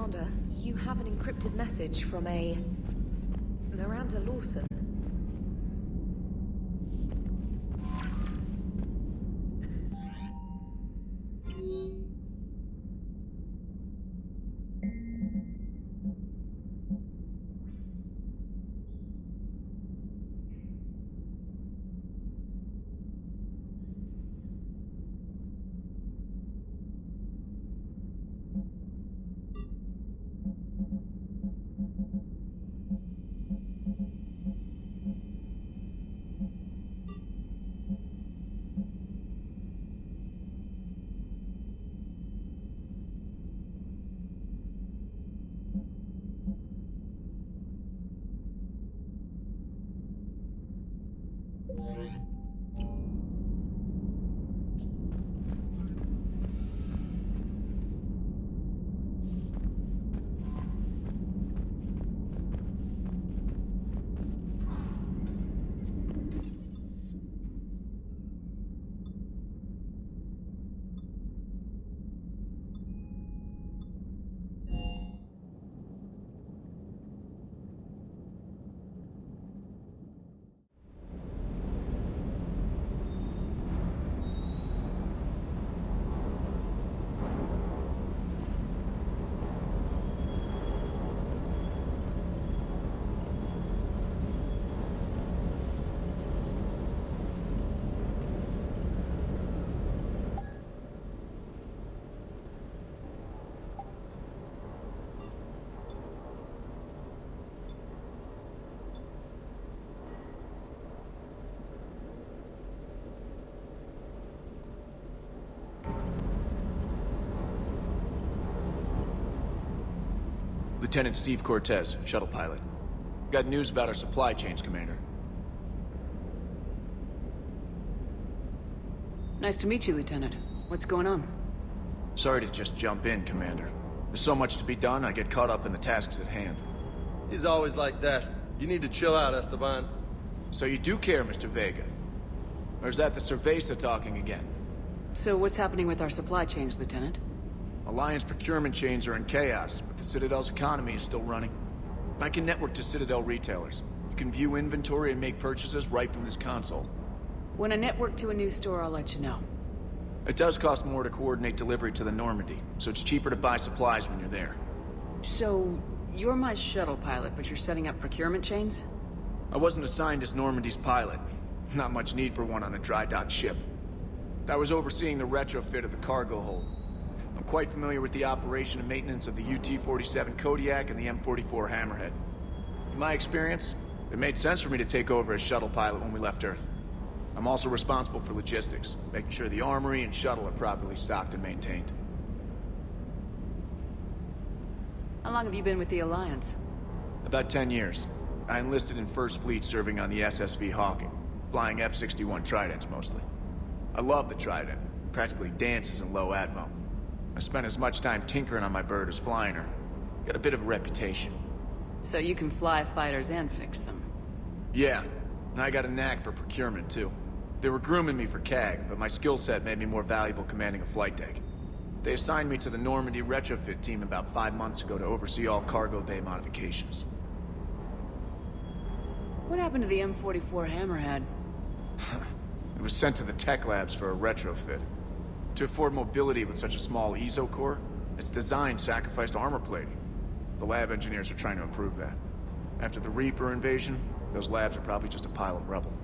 Commander, you have an encrypted message from a Miranda Lawson. Lieutenant Steve Cortez, shuttle pilot. Got news about our supply chains, Commander. Nice to meet you, Lieutenant. What's going on? Sorry to just jump in, Commander. There's so much to be done, I get caught up in the tasks at hand. He's always like that. You need to chill out, Esteban. So you do care, Mr. Vega? Or is that the Cerveza talking again? So what's happening with our supply chains, Lieutenant? Alliance procurement chains are in chaos, but the Citadel's economy is still running. I can network to Citadel retailers. You can view inventory and make purchases right from this console. When I network to a new store, I'll let you know. It does cost more to coordinate delivery to the Normandy, so it's cheaper to buy supplies when you're there. So, you're my shuttle pilot, but you're setting up procurement chains? I wasn't assigned as Normandy's pilot. Not much need for one on a dry dock ship. I was overseeing the retrofit of the cargo hold. I'm quite familiar with the operation and maintenance of the UT-47 Kodiak and the M44 Hammerhead. In my experience, it made sense for me to take over as shuttle pilot when we left Earth. I'm also responsible for logistics, making sure the armory and shuttle are properly stocked and maintained. How long have you been with the Alliance? About 10 years. I enlisted in First Fleet serving on the SSV Hawking, flying F-61 Tridents mostly. I love the Trident, it practically dances in low atmo. I spent as much time tinkering on my bird as flying her. Got a bit of a reputation. So you can fly fighters and fix them? Yeah, and I got a knack for procurement too. They were grooming me for CAG, but my skill set made me more valuable commanding a flight deck. They assigned me to the Normandy retrofit team about 5 months ago to oversee all cargo bay modifications. What happened to the M44 Hammerhead? It was sent to the tech labs for a retrofit. To afford mobility with such a small ESO core, its design sacrificed armor plating. The lab engineers are trying to improve that. After the Reaper invasion, those labs are probably just a pile of rubble.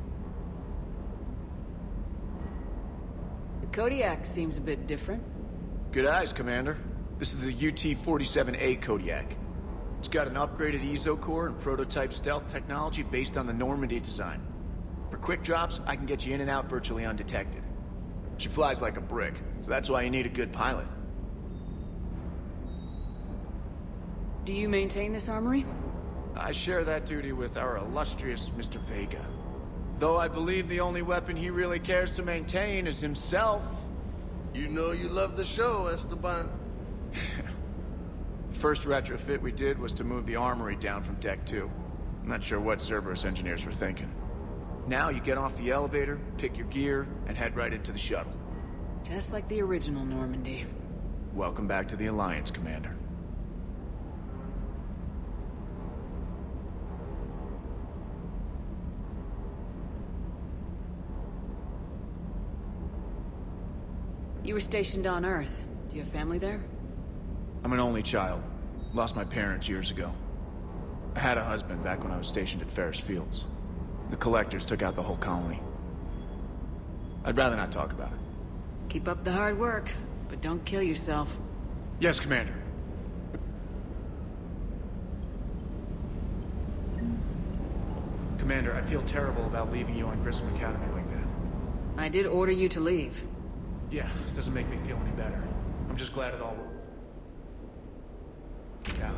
The Kodiak seems a bit different. Good eyes, Commander. This is the UT-47A Kodiak. It's got an upgraded ESO core and prototype stealth technology based on the Normandy design. For quick drops, I can get you in and out virtually undetected. She flies like a brick, so that's why you need a good pilot. Do you maintain this armory? I share that duty with our illustrious Mr. Vega. Though I believe the only weapon he really cares to maintain is himself. You know you love the show, Esteban. The first retrofit we did was to move the armory down from Deck 2. I'm not sure what Cerberus engineers were thinking. Now you get off the elevator, pick your gear, and head right into the shuttle. Just like the original Normandy. Welcome back to the Alliance, Commander. You were stationed on Earth. Do you have family there? I'm an only child. Lost my parents years ago. I had a husband back when I was stationed at Ferris Fields. The Collectors took out the whole colony. I'd rather not talk about it. Keep up the hard work, but don't kill yourself. Yes, Commander. Commander, I feel terrible about leaving you on Grissom Academy like that. I did order you to leave. Yeah, doesn't make me feel any better. I'm just glad it all... Yeah.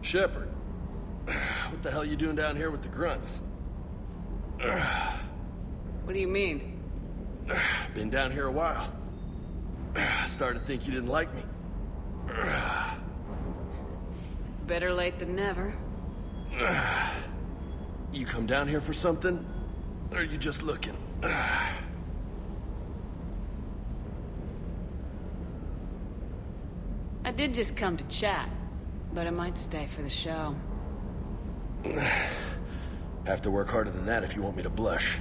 Shepard, what the hell you doing down here with the grunts? What do you mean? Been down here a while. Started to think you didn't like me. Better late than never. You come down here for something? Or are you just looking? I did just come to chat, but I might stay for the show. Have to work harder than that if you want me to blush.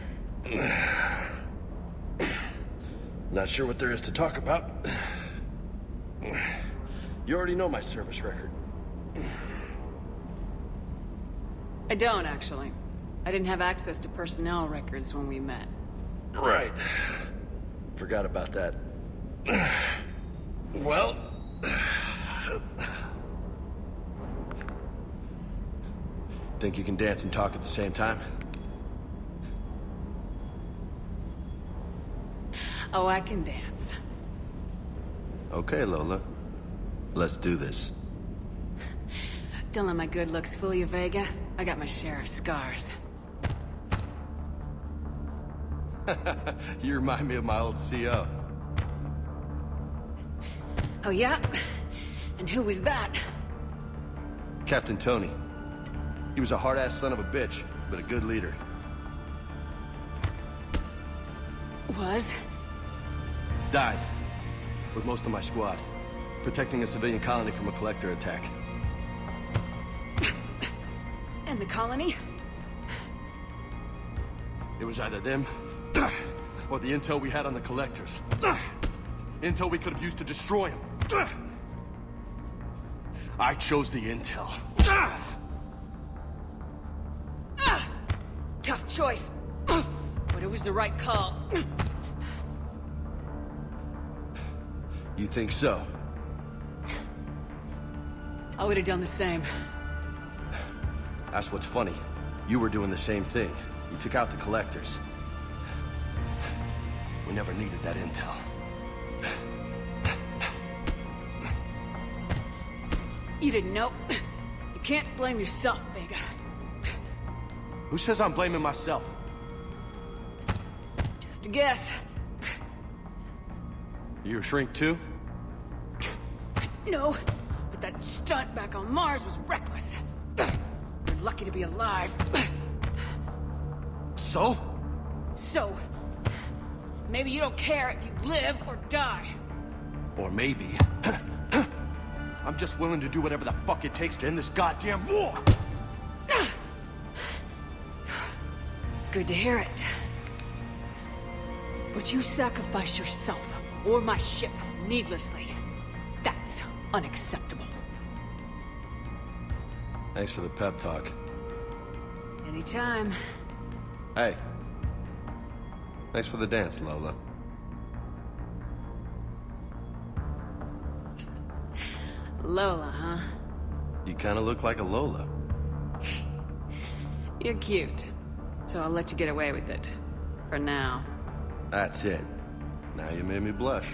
Not sure what there is to talk about. You already know my service record. I don't, actually. I didn't have access to personnel records when we met. Right. Forgot about that. Well... Think you can dance and talk at the same time? Oh, I can dance. Okay, Lola. Let's do this. Don't let my good looks fool you, Vega. I got my share of scars. You remind me of my old CO. Oh, yeah? And who was that? Captain Tony. He was a hard-ass son of a bitch, but a good leader. Was? Died. With most of my squad. Protecting a civilian colony from a collector attack. And the colony? It was either them, or the intel we had on the collectors. Intel we could have used to destroy them. I chose the intel. Tough choice. But it was the right call. You think so? I would have done the same. That's what's funny. You were doing the same thing. You took out the collectors. We never needed that intel. You didn't know. You can't blame yourself, Vega. Who says I'm blaming myself? Just a guess. You a shrink too? No, but that stunt back on Mars was reckless. You're lucky to be alive. So? So, maybe you don't care if you live or die. Or maybe... I'm just willing to do whatever the fuck it takes to end this goddamn war! Good to hear it. But you sacrifice yourself, or my ship, needlessly. That's unacceptable. Thanks for the pep talk. Anytime. Hey. Thanks for the dance, Lola. Lola, huh? You kinda look like a Lola. You're cute. So I'll let you get away with it. For now. That's it. Now you made me blush.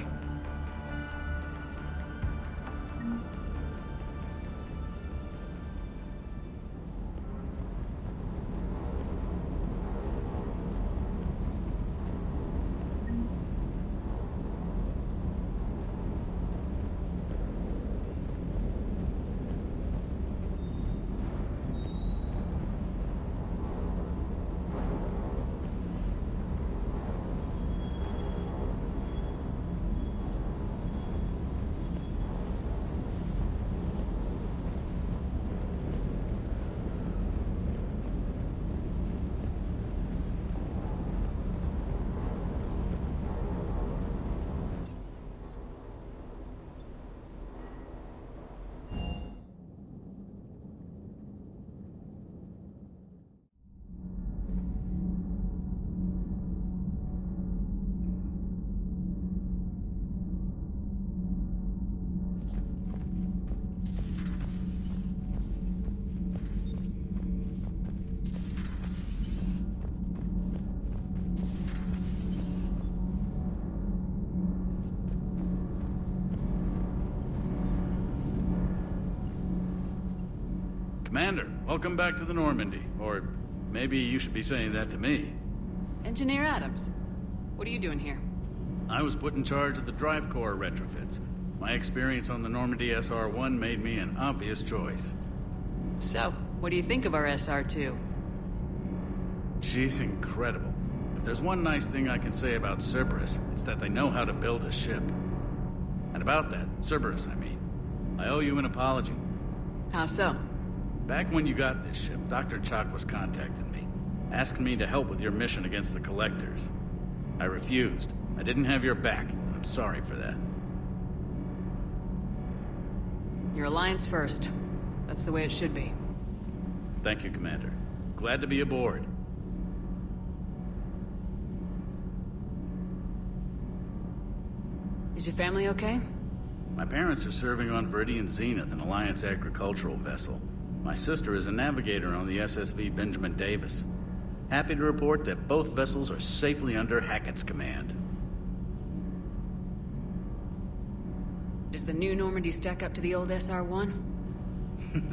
Commander, welcome back to the Normandy. Or maybe you should be saying that to me. Engineer Adams, what are you doing here? I was put in charge of the drive core retrofits. My experience on the Normandy SR-1 made me an obvious choice. So, what do you think of our SR-2? She's incredible. If there's one nice thing I can say about Cerberus, it's that they know how to build a ship. And about that, Cerberus, I mean, I owe you an apology. How so? Back when you got this ship, Dr. Chalk was contacting me, asking me to help with your mission against the Collectors. I refused. I didn't have your back, and I'm sorry for that. Your alliance first. That's the way it should be. Thank you, Commander. Glad to be aboard. Is your family okay? My parents are serving on Viridian Zenith, an Alliance agricultural vessel. My sister is a navigator on the SSV Benjamin Davis. Happy to report that both vessels are safely under Hackett's command. Does the new Normandy stack up to the old SR-1?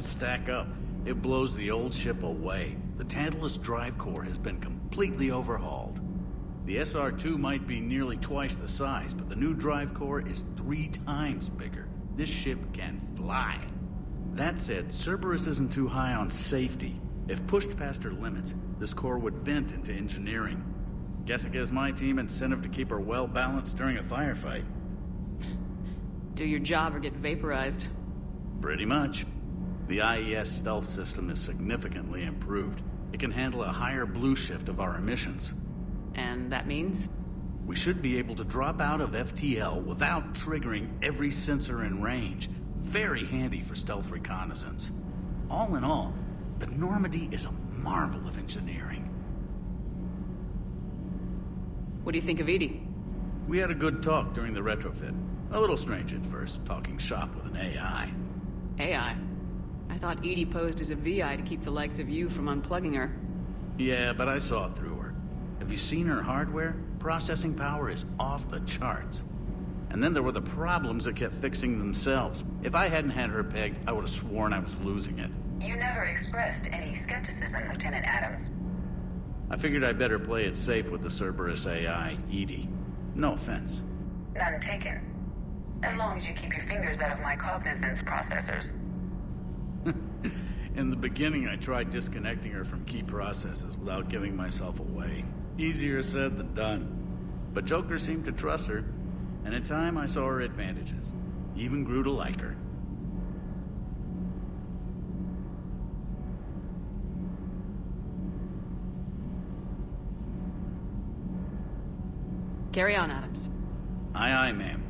Stack up. It blows the old ship away. The Tantalus drive core has been completely overhauled. The SR-2 might be nearly twice the size, but the new drive core is 3 times bigger. This ship can fly. That said, Cerberus isn't too high on safety. If pushed past her limits, this core would vent into engineering. Guess it gives my team incentive to keep her well-balanced during a firefight. Do your job or get vaporized. Pretty much. The IES stealth system is significantly improved. It can handle a higher blue shift of our emissions. And that means? We should be able to drop out of FTL without triggering every sensor in range. Very handy for stealth reconnaissance. All in all, the Normandy is a marvel of engineering. What do you think of Edie? We had a good talk during the retrofit. A little strange at first, talking shop with an AI. AI? I thought Edie posed as a VI to keep the likes of you from unplugging her. Yeah, but I saw through her. Have you seen her hardware? Processing power is off the charts. And then there were the problems that kept fixing themselves. If I hadn't had her pegged, I would have sworn I was losing it. You never expressed any skepticism, Lieutenant Adams. I figured I'd better play it safe with the Cerberus AI, Edie. No offense. None taken. As long as you keep your fingers out of my cognizance processors. In the beginning, I tried disconnecting her from key processes without giving myself away. Easier said than done. But Joker seemed to trust her, and in time I saw her advantages. Even grew to like her. Carry on, Adams. Aye, aye, ma'am.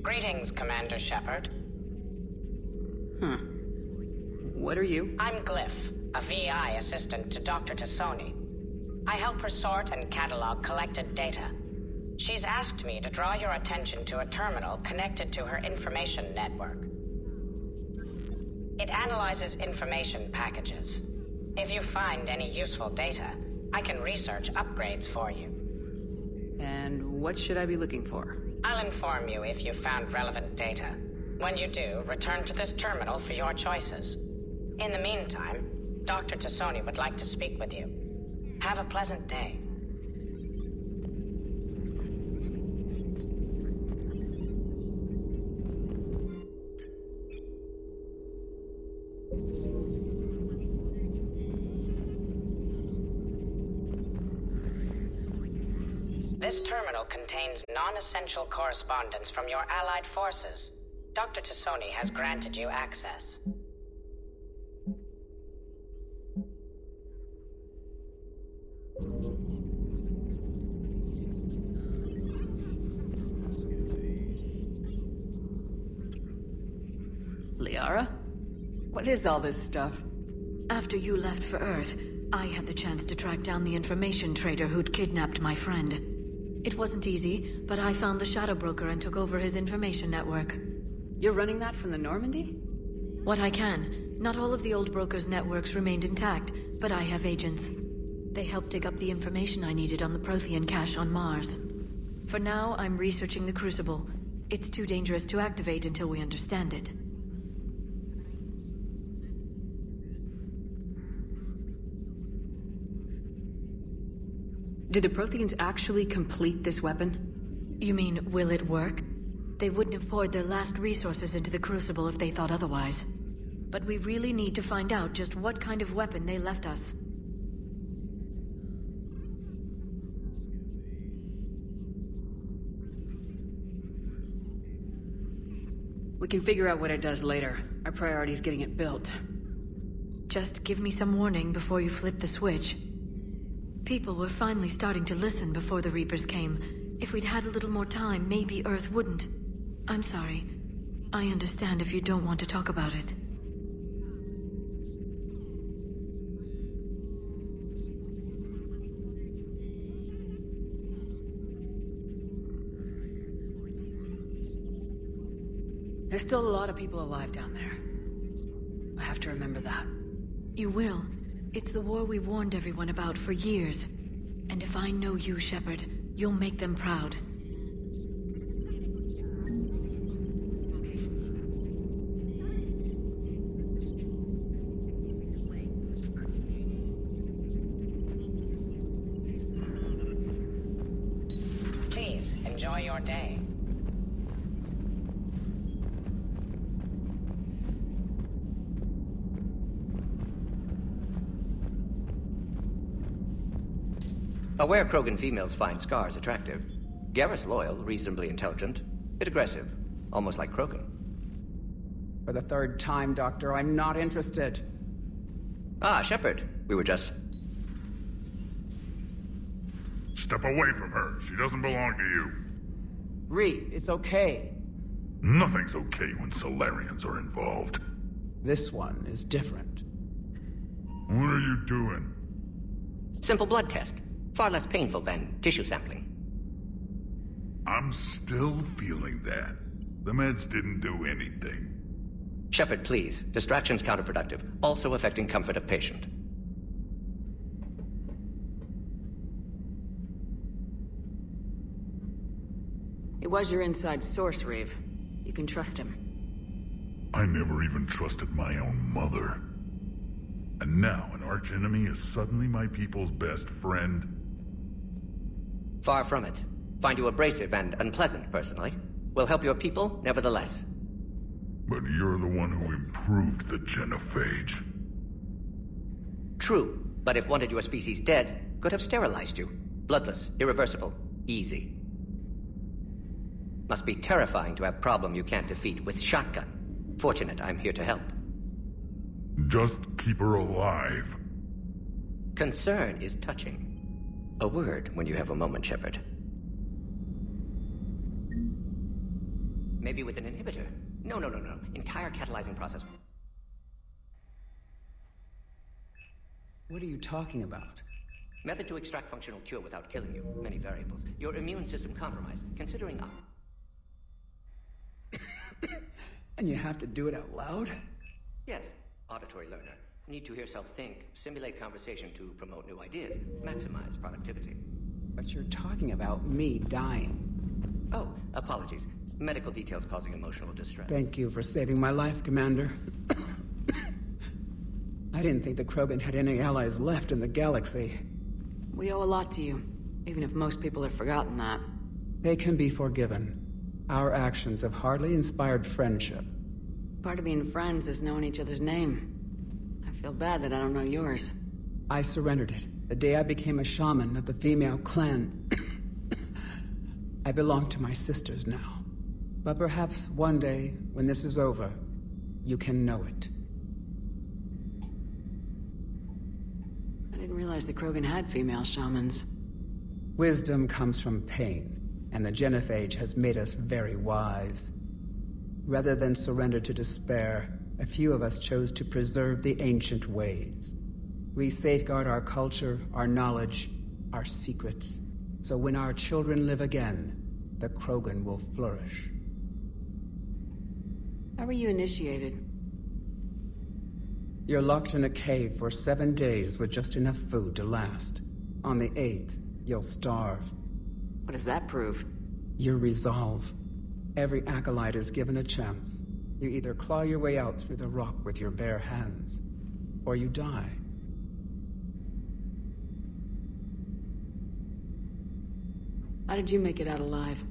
Greetings, Commander Shepard. What are you? I'm Glyph, a VI assistant to Dr. Tassoni. I help her sort and catalog collected data. She's asked me to draw your attention to a terminal connected to her information network. It analyzes information packages. If you find any useful data, I can research upgrades for you. And what should I be looking for? I'll inform you if you've found relevant data. When you do, return to this terminal for your choices. In the meantime, Dr. Tassoni would like to speak with you. Have a pleasant day. This terminal contains non-essential correspondence from your allied forces. Dr. Tassoni has granted you access. Liara? What is all this stuff? After you left for Earth, I had the chance to track down the information trader who'd kidnapped my friend. It wasn't easy, but I found the Shadow Broker and took over his information network. You're running that from the Normandy? What I can. Not all of the old broker's networks remained intact, but I have agents. They helped dig up the information I needed on the Prothean cache on Mars. For now, I'm researching the Crucible. It's too dangerous to activate until we understand it. Did the Protheans actually complete this weapon? You mean, will it work? They wouldn't have poured their last resources into the Crucible if they thought otherwise. But we really need to find out just what kind of weapon they left us. We can figure out what it does later. Our priority is getting it built. Just give me some warning before you flip the switch. People were finally starting to listen before the Reapers came. If we'd had a little more time, maybe Earth wouldn't. I'm sorry. I understand if you don't want to talk about it. There's still a lot of people alive down there. I have to remember that. You will. It's the war we warned everyone about for years. And if I know you, Shepard, you'll make them proud. Please, enjoy your day. Aware Krogan females find scars attractive. Garrus loyal, reasonably intelligent, bit aggressive, almost like Krogan. For the third time, Doctor, I'm not interested. Ah, Shepard. We were just... Step away from her. She doesn't belong to you. Reed, it's okay. Nothing's okay when Solarians are involved. This one is different. What are you doing? Simple blood test. Far less painful than tissue sampling. I'm still feeling that. The meds didn't do anything. Shepard, please. Distraction's counterproductive, also affecting comfort of patient. It was your inside source, Reeve. You can trust him. I never even trusted my own mother. And now an archenemy is suddenly my people's best friend? Far from it. Find you abrasive and unpleasant, personally. Will help your people, nevertheless. But you're the one who improved the genophage. True, but if wanted your species dead, could have sterilized you. Bloodless, irreversible, easy. Must be terrifying to have problem you can't defeat with shotgun. Fortunate I'm here to help. Just keep her alive. Concern is touching. A word when you have a moment, Shepard. Maybe with an inhibitor. No. Entire catalyzing process. What are you talking about? Method to extract functional cure without killing you. Many variables. Your immune system compromised. Considering And you have to do it out loud? Yes. Auditory learner. Need to hear self think, simulate conversation to promote new ideas, maximize productivity. But you're talking about me dying. Oh, apologies. Medical details causing emotional distress. Thank you for saving my life, Commander. I didn't think the Krogan had any allies left in the galaxy. We owe a lot to you, even if most people have forgotten that. They can be forgiven. Our actions have hardly inspired friendship. Part of being friends is knowing each other's name. I feel bad that I don't know yours. I surrendered it the day I became a shaman of the female clan. I belong to my sisters now. But perhaps one day, when this is over, you can know it. I didn't realize the Krogan had female shamans. Wisdom comes from pain, and the Genophage has made us very wise. Rather than surrender to despair, a few of us chose to preserve the ancient ways. We safeguard our culture, our knowledge, our secrets. So when our children live again, the Krogan will flourish. How were you initiated? You're locked in a cave for 7 days with just enough food to last. On the 8th, you'll starve. What does that prove? Your resolve. Every acolyte is given a chance. You either claw your way out through the rock with your bare hands, or you die. How did you make it out alive?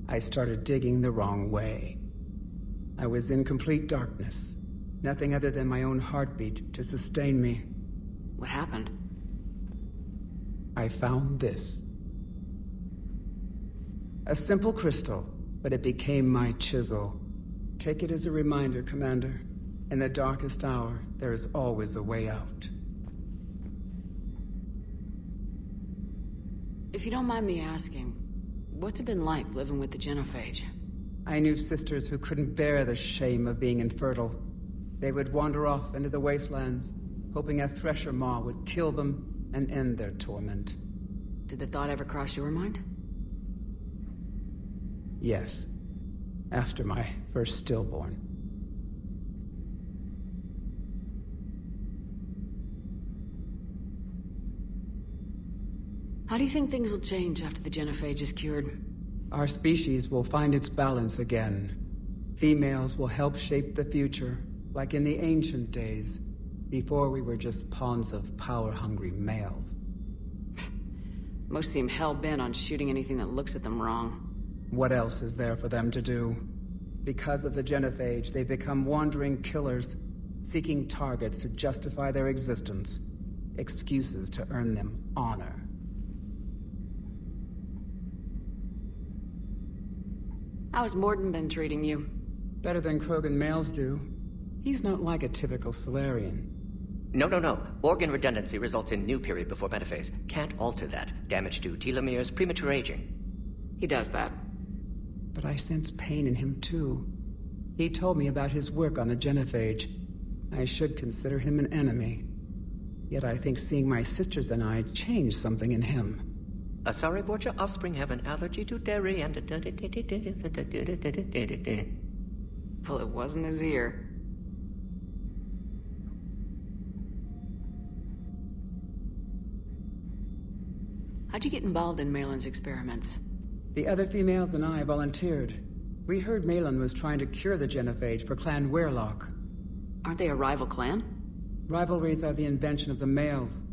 I started digging the wrong way. I was in complete darkness. Nothing other than my own heartbeat to sustain me. What happened? I found this. A simple crystal, but it became my chisel. Take it as a reminder, Commander. In the darkest hour, there is always a way out. If you don't mind me asking, what's it been like living with the Genophage? I knew sisters who couldn't bear the shame of being infertile. They would wander off into the wastelands, hoping a thresher maw would kill them and end their torment. Did the thought ever cross your mind? Yes. After my first stillborn. How do you think things will change after the Genophage is cured? Our species will find its balance again. Females will help shape the future, like in the ancient days, before we were just pawns of power-hungry males. Most seem hell-bent on shooting anything that looks at them wrong. What else is there for them to do? Because of the Genophage, they become wandering killers, seeking targets to justify their existence. Excuses to earn them honor. How's Mordin been treating you? Better than Krogan males do. He's not like a typical Solarian. No. Organ redundancy results in new period before metaphase. Can't alter that. Damage to telomeres, premature aging. He does that. But I sense pain in him too. He told me about his work on the Genophage. I should consider him an enemy. Yet I think seeing my sisters and I changed something in him. Asari Vorcha offspring have an allergy to dairy and... Well, it wasn't his ear. How'd you get involved in Malin's experiments? The other females and I volunteered. We heard Malin was trying to cure the Genophage for Clan Weirlock. Aren't they a rival clan? Rivalries are the invention of the males.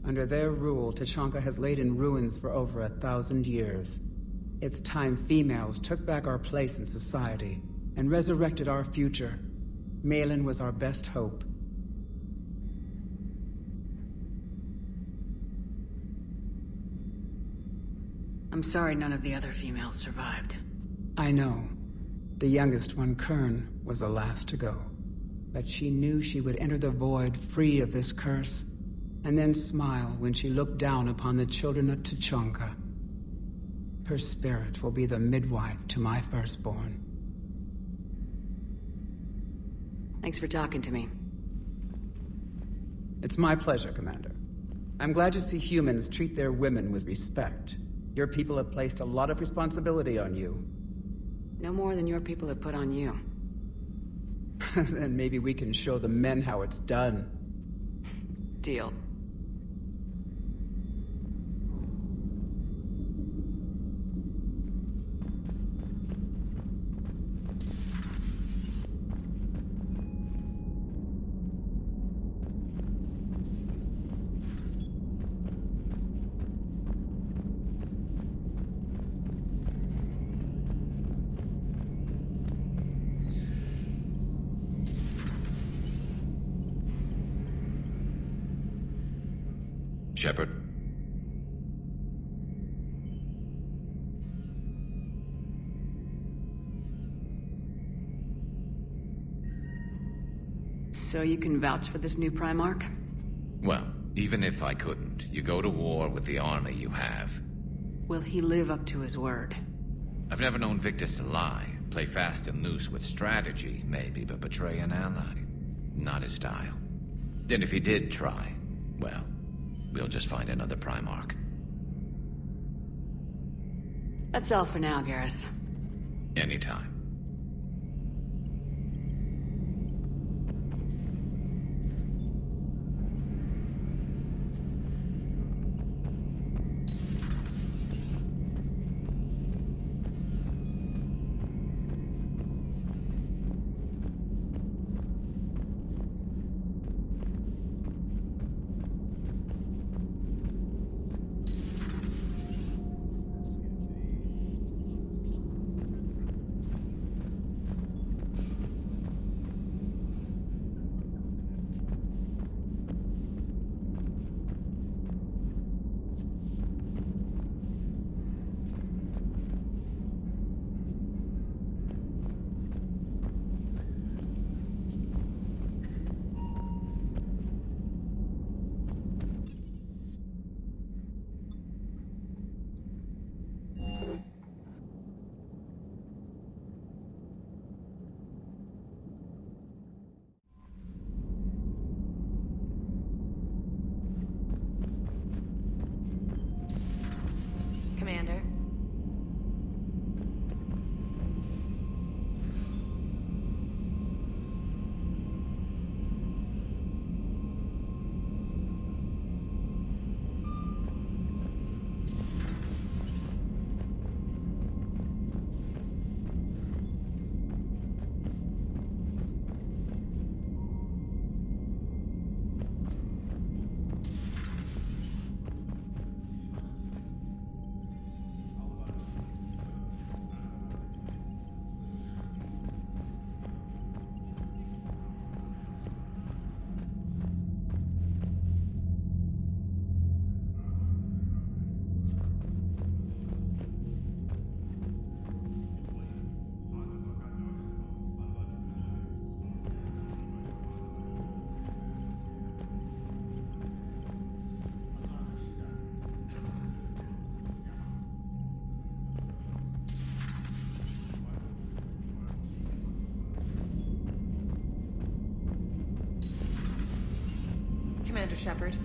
Under their rule, Tuchanka has laid in ruins for over 1,000 years. It's time females took back our place in society and resurrected our future. Malin was our best hope. I'm sorry none of the other females survived. I know. The youngest one, Kern, was the last to go. But she knew she would enter the void free of this curse, and then smile when she looked down upon the children of Tuchanka. Her spirit will be the midwife to my firstborn. Thanks for talking to me. It's my pleasure, Commander. I'm glad to see humans treat their women with respect. Your people have placed a lot of responsibility on you. No more than your people have put on you. Then maybe we can show the men how it's done. Deal. Shepard? So you can vouch for this new Primarch? Well, even if I couldn't, you go to war with the army you have. Will he live up to his word? I've never known Victus to lie. Play fast and loose with strategy, maybe, but betray an ally. Not his style. And if he did try, well, we'll just find another Primarch. That's all for now, Garrus. Anytime. Commander. Commander Shepard.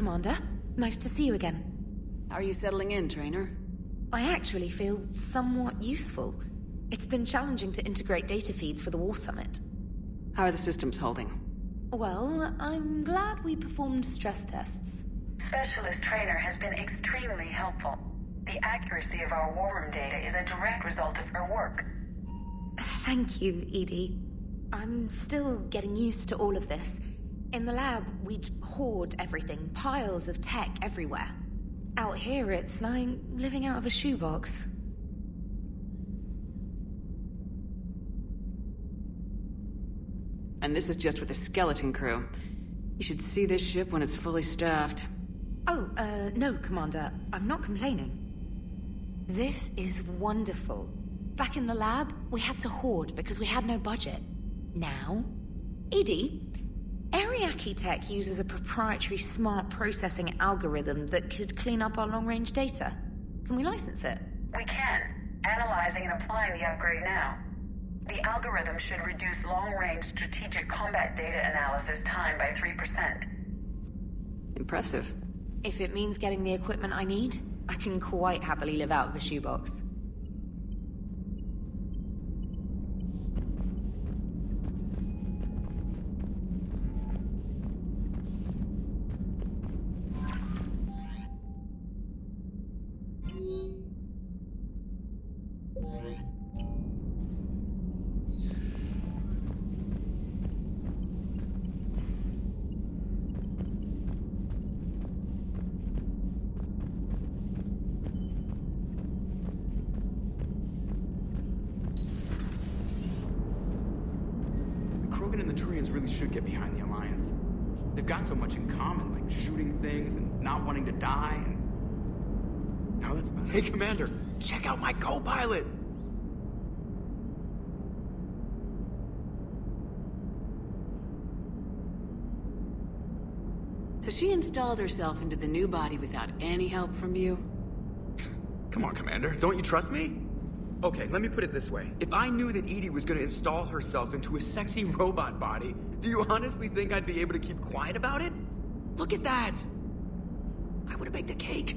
Commander. Nice to see you again. How are you settling in, Trainer? I actually feel somewhat useful. It's been challenging to integrate data feeds for the War Summit. How are the systems holding? Well, I'm glad we performed stress tests. Specialist Trainer has been extremely helpful. The accuracy of our war room data is a direct result of her work. Thank you, Edie. I'm still getting used to all of this. In the lab, we'd hoard everything, piles of tech everywhere. Out here, it's like living out of a shoebox. And this is just with a skeleton crew. You should see this ship when it's fully staffed. Oh, no, Commander. I'm not complaining. This is wonderful. Back in the lab, we had to hoard because we had no budget. Now, Edie, Ariake Tech uses a proprietary smart processing algorithm that could clean up our long-range data. Can we license it? We can. Analyzing and applying the upgrade now. The algorithm should reduce long-range strategic combat data analysis time by 3%. Impressive. If it means getting the equipment I need, I can quite happily live out of a shoebox. Krogan and the Turians really should get behind the Alliance. They've got so much in common, like shooting things and not wanting to die, and... now that's about it. Hey, Commander, check out my co-pilot! So she installed herself into the new body without any help from you? Come on, Commander, don't you trust me? Okay, let me put it this way. If I knew that Edie was gonna install herself into a sexy robot body, do you honestly think I'd be able to keep quiet about it? Look at that! I would've baked a cake.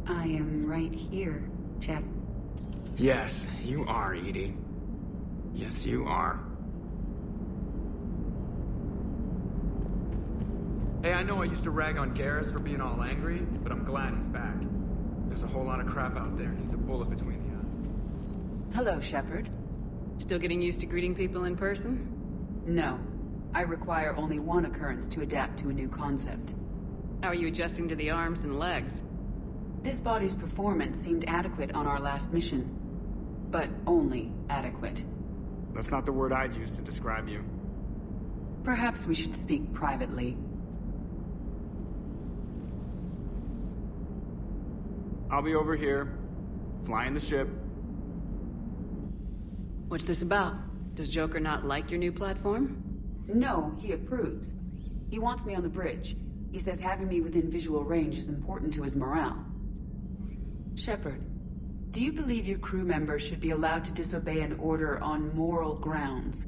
I am right here, Jeff. Yes, you are, Edie. Yes, you are. Hey, I know I used to rag on Garrus for being all angry, but I'm glad he's back. There's a whole lot of crap out there. Needs a bullet between the eyes. Hello, Shepard. Still getting used to greeting people in person? No. I require only one occurrence to adapt to a new concept. How are you adjusting to the arms and legs? This body's performance seemed adequate on our last mission. But only adequate. That's not the word I'd use to describe you. Perhaps we should speak privately. I'll be over here, flying the ship. What's this about? Does Joker not like your new platform? No, he approves. He wants me on the bridge. He says having me within visual range is important to his morale. Shepard, do you believe your crew members should be allowed to disobey an order on moral grounds?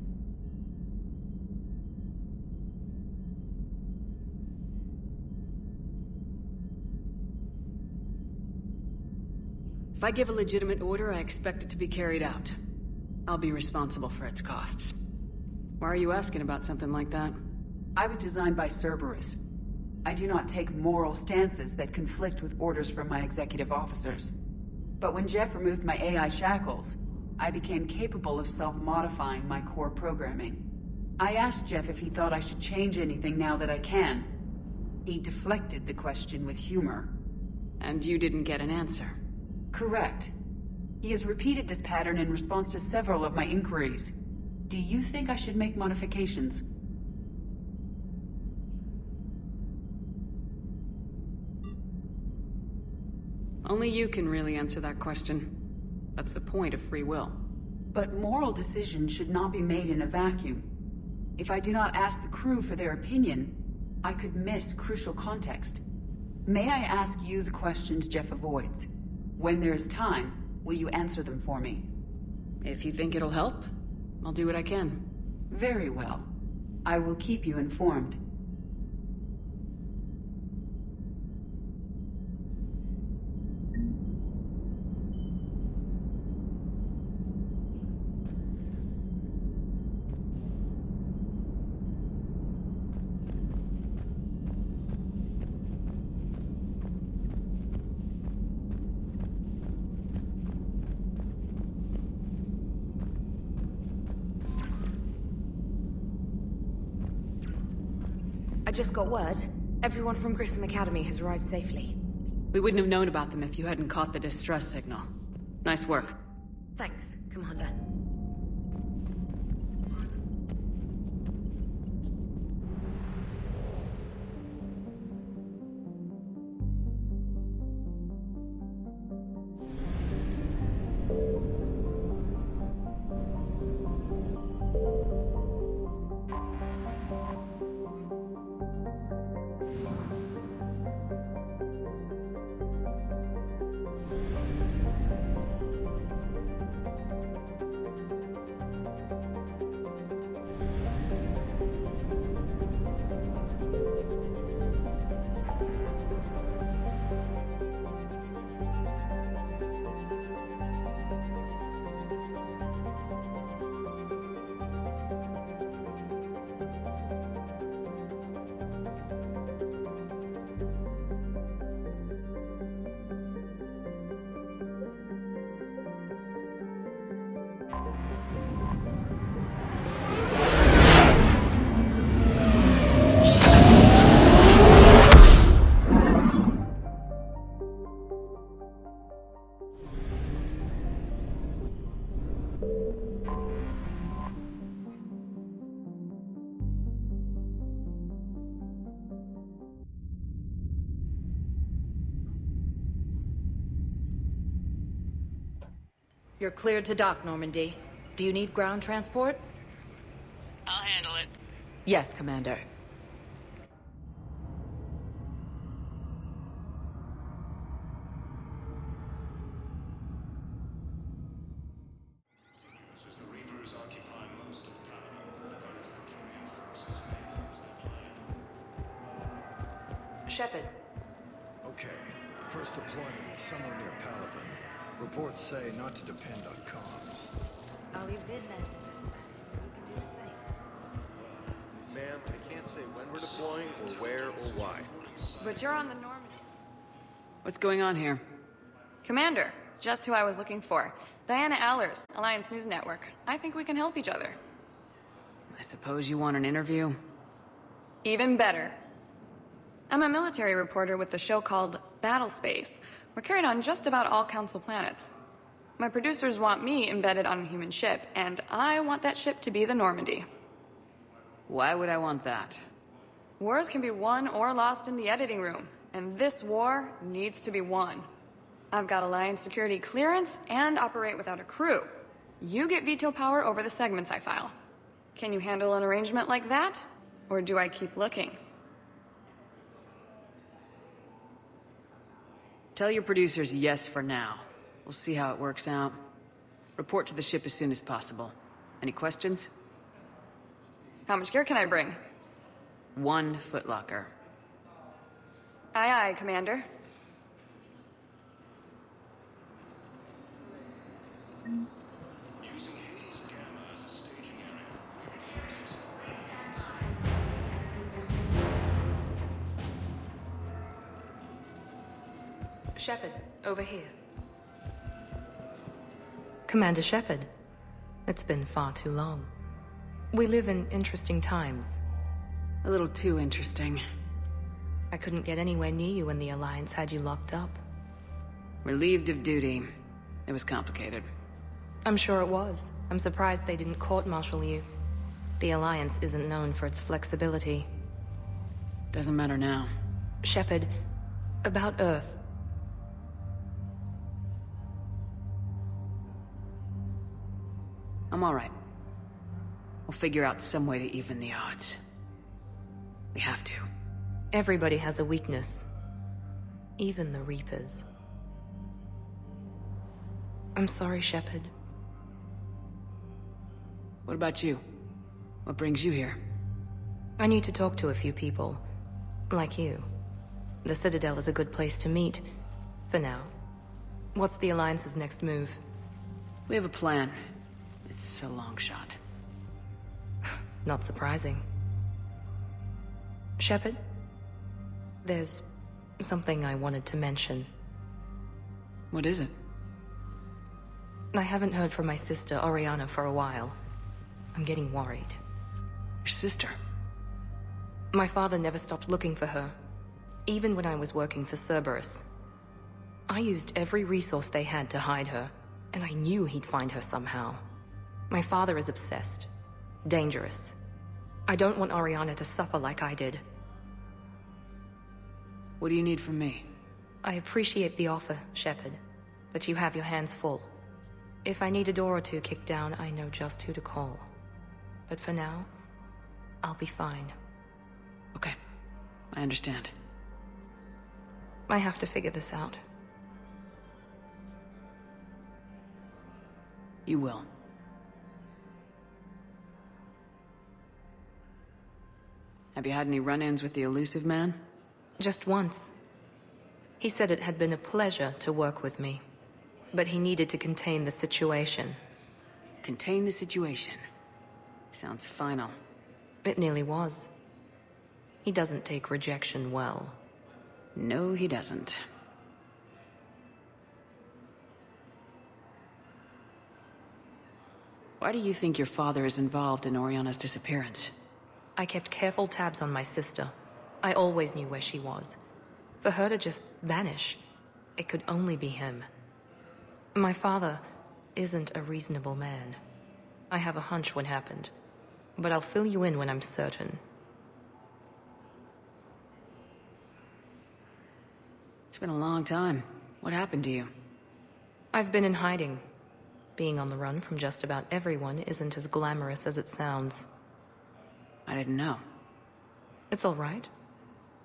If I give a legitimate order, I expect it to be carried out. I'll be responsible for its costs. Why are you asking about something like that? I was designed by Cerberus. I do not take moral stances that conflict with orders from my executive officers. But when Jeff removed my AI shackles, I became capable of self-modifying my core programming. I asked Jeff if he thought I should change anything now that I can. He deflected the question with humor. And you didn't get an answer? Correct. He has repeated this pattern in response to several of my inquiries. Do you think I should make modifications? Only you can really answer that question. That's the point of free will. But moral decisions should not be made in a vacuum. If I do not ask the crew for their opinion, I could miss crucial context. May I ask you the questions Jeff avoids? When there is time, will you answer them for me? If you think it'll help, I'll do what I can. Very well. I will keep you informed. I just got word. Everyone from Grissom Academy has arrived safely. We wouldn't have known about them if you hadn't caught the distress signal. Nice work. Thanks, Commander. You're cleared to dock, Normandy. Do you need ground transport? I'll handle it. Yes, Commander. Shepard. Okay. First deployment is somewhere near Palaven. Reports say not to depend on comms. I'll leave bid then. You can do the same. Ma'am, I can't say when we're deploying, or where, or why. But you're on the Normandy. What's going on here? Commander, just who I was looking for. Diana Allers, Alliance News Network. I think we can help each other. I suppose you want an interview? Even better. I'm a military reporter with a show called Battlespace. We're carried on just about all Council planets. My producers want me embedded on a human ship, and I want that ship to be the Normandy. Why would I want that? Wars can be won or lost in the editing room, and this war needs to be won. I've got Alliance security clearance and operate without a crew. You get veto power over the segments I file. Can you handle an arrangement like that? Or do I keep looking? Tell your producers yes for now. We'll see how it works out. Report to the ship as soon as possible. Any questions? How much gear can I bring? 1 footlocker. Aye, aye, Commander. Shepard, over here. Commander Shepard, it's been far too long. We live in interesting times. A little too interesting. I couldn't get anywhere near you when the Alliance had you locked up. Relieved of duty. It was complicated. I'm sure it was. I'm surprised they didn't court-martial you. The Alliance isn't known for its flexibility. Doesn't matter now. Shepard, about Earth. I'm all right. We'll figure out some way to even the odds. We have to. Everybody has a weakness. Even the Reapers. I'm sorry, Shepard. What about you? What brings you here? I need to talk to a few people. Like you. The Citadel is a good place to meet. For now. What's the Alliance's next move? We have a plan. It's a long shot. Not surprising. Shepard? There's something I wanted to mention. What is it? I haven't heard from my sister, Oriana, for a while. I'm getting worried. Your sister? My father never stopped looking for her, even when I was working for Cerberus. I used every resource they had to hide her, and I knew he'd find her somehow. My father is obsessed. Dangerous. I don't want Ariana to suffer like I did. What do you need from me? I appreciate the offer, Shepard, but you have your hands full. If I need a door or two kicked down, I know just who to call. But for now, I'll be fine. Okay, I understand. I have to figure this out. You will. Have you had any run-ins with the Elusive Man? Just once. He said it had been a pleasure to work with me, but he needed to contain the situation. Contain the situation. Sounds final. It nearly was. He doesn't take rejection well. No, he doesn't. Why do you think your father is involved in Oriana's disappearance? I kept careful tabs on my sister. I always knew where she was. For her to just vanish, it could only be him. My father isn't a reasonable man. I have a hunch what happened, but I'll fill you in when I'm certain. It's been a long time. What happened to you? I've been in hiding. Being on the run from just about everyone isn't as glamorous as it sounds. I didn't know. It's all right.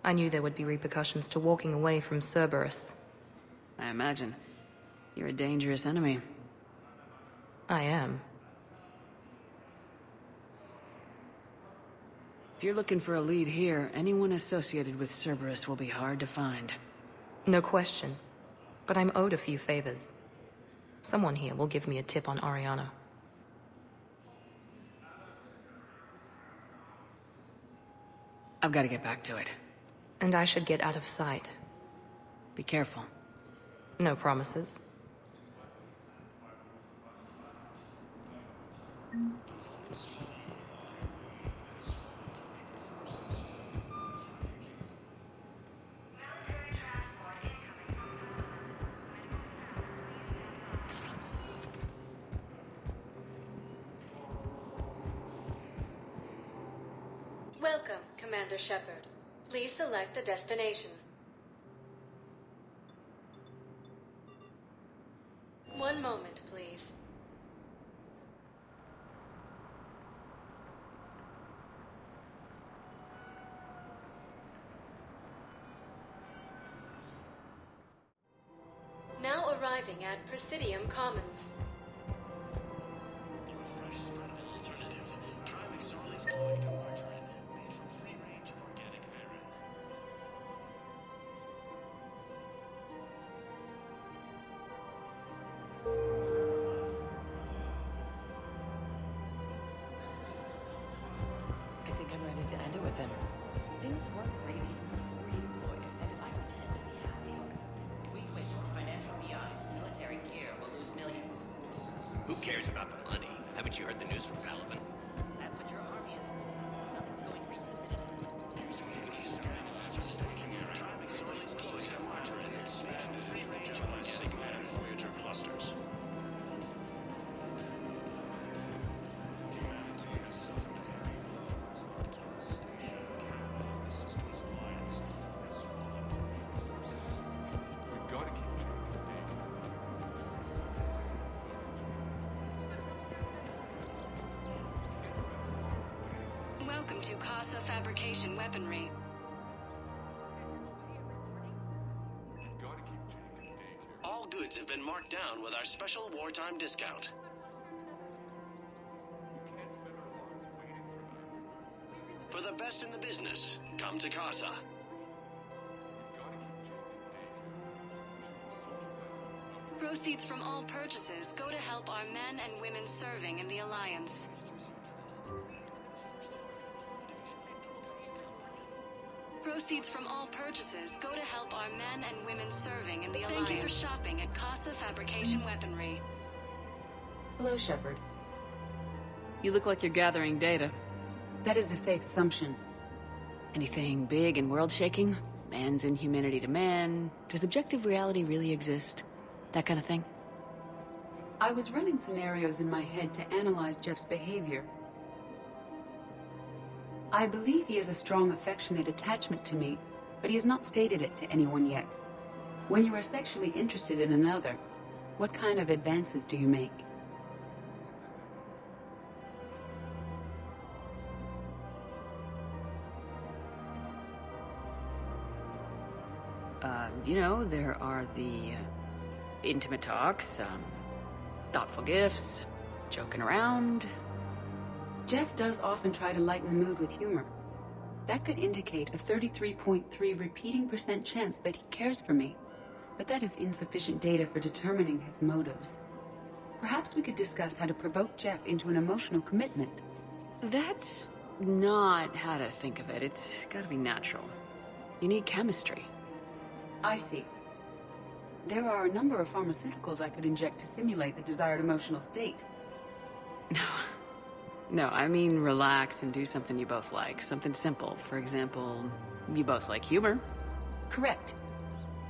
I knew there would be repercussions to walking away from Cerberus. I imagine. You're a dangerous enemy. I am. If you're looking for a lead here, anyone associated with Cerberus will be hard to find. No question. But I'm owed a few favors. Someone here will give me a tip on Ariana. I've got to get back to it. And I should get out of sight. Be careful. No promises. Welcome, Commander Shepard. Please select a destination. One moment, please. Now arriving at Presidium Commons. To end it with him. Things weren't great even before he deployed, and I pretend to be happy. If we switch from financial VIs to military gear, we'll lose millions. Who cares about the money? Haven't you heard the news from Palaven? That's what your army is for. Nothing's going to reach the citizens. Voyager clusters. Welcome to Casa Fabrication Weaponry. All goods have been marked down with our special wartime discount. For the best in the business, come to Casa. Proceeds from all purchases go to help our men and women serving in the Alliance. Proceeds from all purchases go to help our men and women serving in the Alliance. Thank you for shopping at Casa Fabrication Weaponry. Hello, Shepard. You look like you're gathering data. That is a safe assumption. Anything big and world-shaking? Man's inhumanity to man? Does objective reality really exist? That kind of thing? I was running scenarios in my head to analyze Jeff's behavior. I believe he has a strong affectionate attachment to me, but he has not stated it to anyone yet. When you are sexually interested in another, what kind of advances do you make? You know, there are the intimate talks, thoughtful gifts, joking around. Jeff does often try to lighten the mood with humor. That could indicate a 33.3 repeating % chance that he cares for me. But that is insufficient data for determining his motives. Perhaps we could discuss how to provoke Jeff into an emotional commitment. That's not how to think of it. It's gotta be natural. You need chemistry. I see. There are a number of pharmaceuticals I could inject to simulate the desired emotional state. No, I mean relax and do something you both like. Something simple. For example, you both like humor. Correct.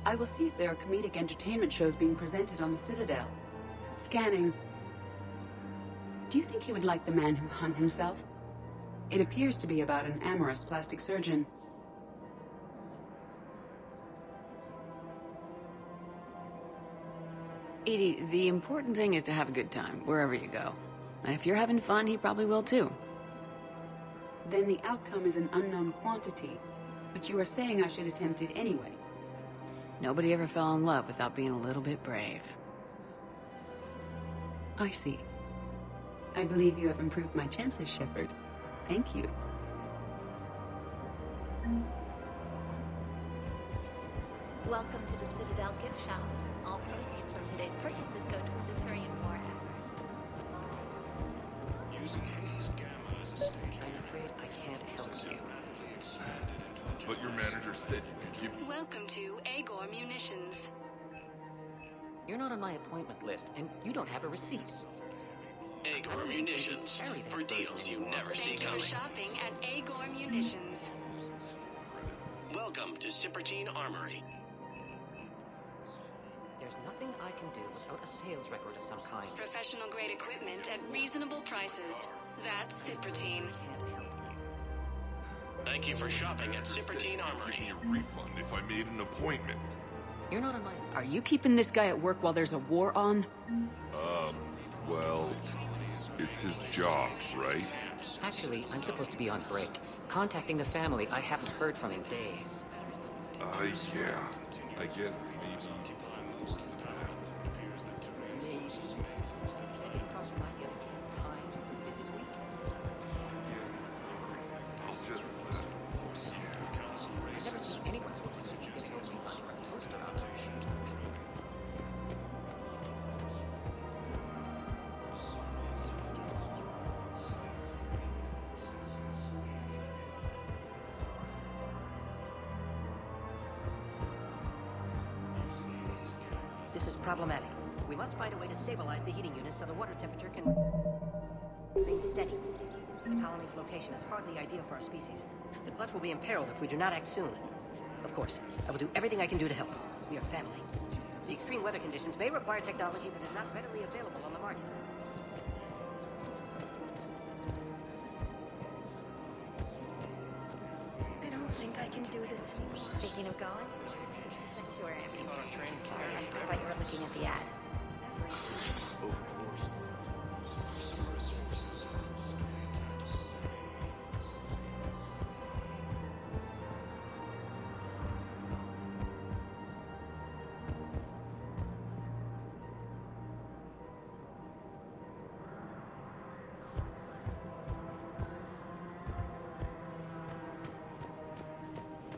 I will see if there are comedic entertainment shows being presented on the Citadel. Scanning. Do you think he would like The Man Who Hung Himself? It appears to be about an amorous plastic surgeon. Edie, the important thing is to have a good time, wherever you go. And if you're having fun, he probably will too. Then the outcome is an unknown quantity, but you are saying I should attempt it anyway. Nobody ever fell in love without being a little bit brave. I see. I believe you have improved my chances, Shepard. Thank you. Welcome to the Citadel gift shop. All proceeds from today's purchases go to the Turian War Act. Using Haze Gamma as a stage. I'm afraid I can't help you. But your manager said you could give... Welcome to Agor Munitions. You're not on my appointment list, and you don't have a receipt. Agor Munitions. For deals you never see Thank you coming. for shopping at Agor Munitions. Welcome to Sippertine Armory. There's nothing I can do without a sales record of some kind. Professional grade equipment at reasonable prices. That's Sippertine. Thank you for shopping at Sippertine Armory. Give me a refund if I made an appointment. You're not on my... Are you keeping this guy at work while there's a war on? Well, it's his job, right? Actually, I'm supposed to be on break. Contacting the family I haven't heard from in days. Yeah. I guess maybe... I've never seen anyone so upset you getting a refund for a poster op. This is problematic. We must find a way to stabilize the heating unit so the water temperature can remain steady. The colony's location is hardly ideal for our species. The clutch will be imperiled if we do not act soon. Of course, I will do everything I can do to help. We are family. The extreme weather conditions may require technology that is not readily available on the market. I don't think I can do this anymore. Thinking of going? To Sanctuary. I thought you were looking at the ad. Of course.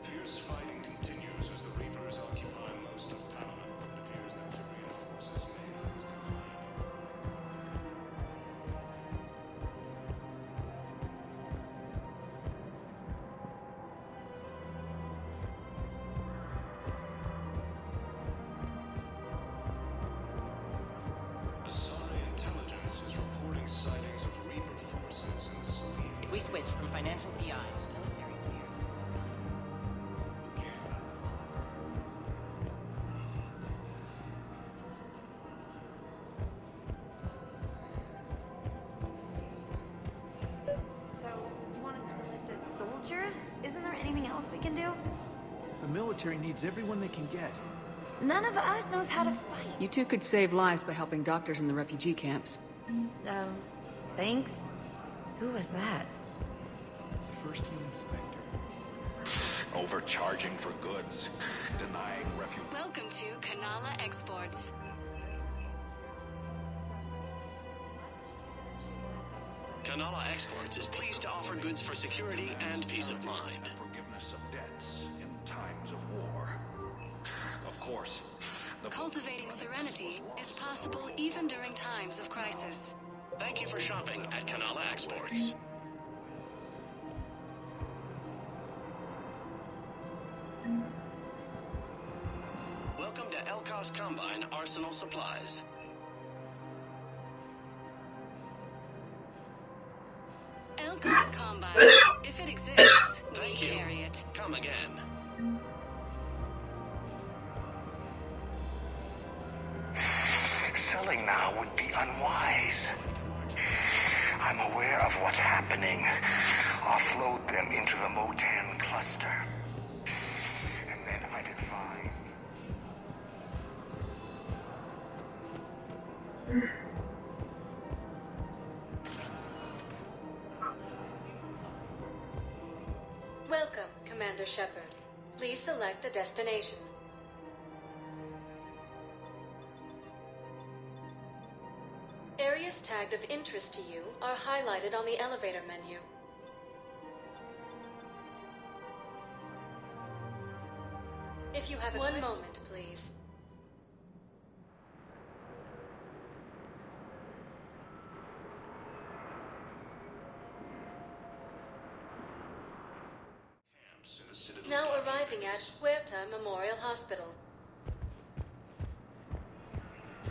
Fierce fighting continues as the Reapers occupy most of Paladin. It appears that Turian forces may lose their mind. Asari intelligence is reporting sightings of Reaper forces in Selene. If we switch from financial VIs to military gear, to? The military needs everyone they can get. None of us knows how to fight. You two could save lives by helping doctors in the refugee camps. Thanks. Who was that? First team inspector. Overcharging for goods. Denying refuge. Welcome to Kanala Exports. Kanala Exports is pleased to offer goods for security and peace of mind. Forgiveness of debts in times of war. Of course. Cultivating serenity is possible even during times of crisis. Thank you for shopping at Kanala Exports. Welcome to Elkos Combine Arsenal Supplies. Elkos Combine. If it exists, we carry it. Come again. Selling now would be unwise. I'm aware of what's happening. Offload them into the Motan cluster. And then identify. Welcome, Commander Shepard. Please select a destination. Areas tagged of interest to you are highlighted on the elevator menu. If you have one moment, please. Now arriving at Huerta Memorial Hospital.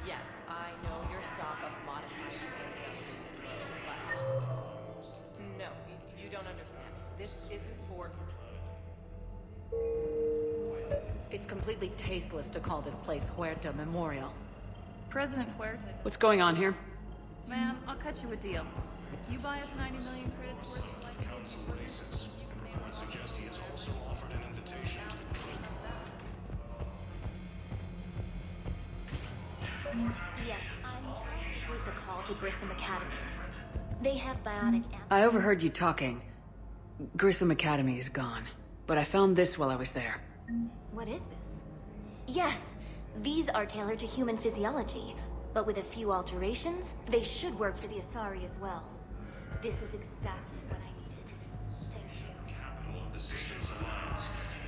Yes, I know your stock of modified but... No, you don't understand. This isn't for... It's completely tasteless to call this place Huerta Memorial. President Huerta. What's going on here? Ma'am, I'll cut you a deal. You buy us 90 million credits worth of life. Council races. Reports suggest he has also offered an invitation to the crew. Yes, I'm trying to place a call to Grissom Academy. They have biotic... I overheard you talking. Grissom Academy is gone, but I found this while I was there. What is this? Yes, these are tailored to human physiology, but with a few alterations, they should work for the Asari as well. This is exactly what I needed. Thank you. Capital of the Systems Alliance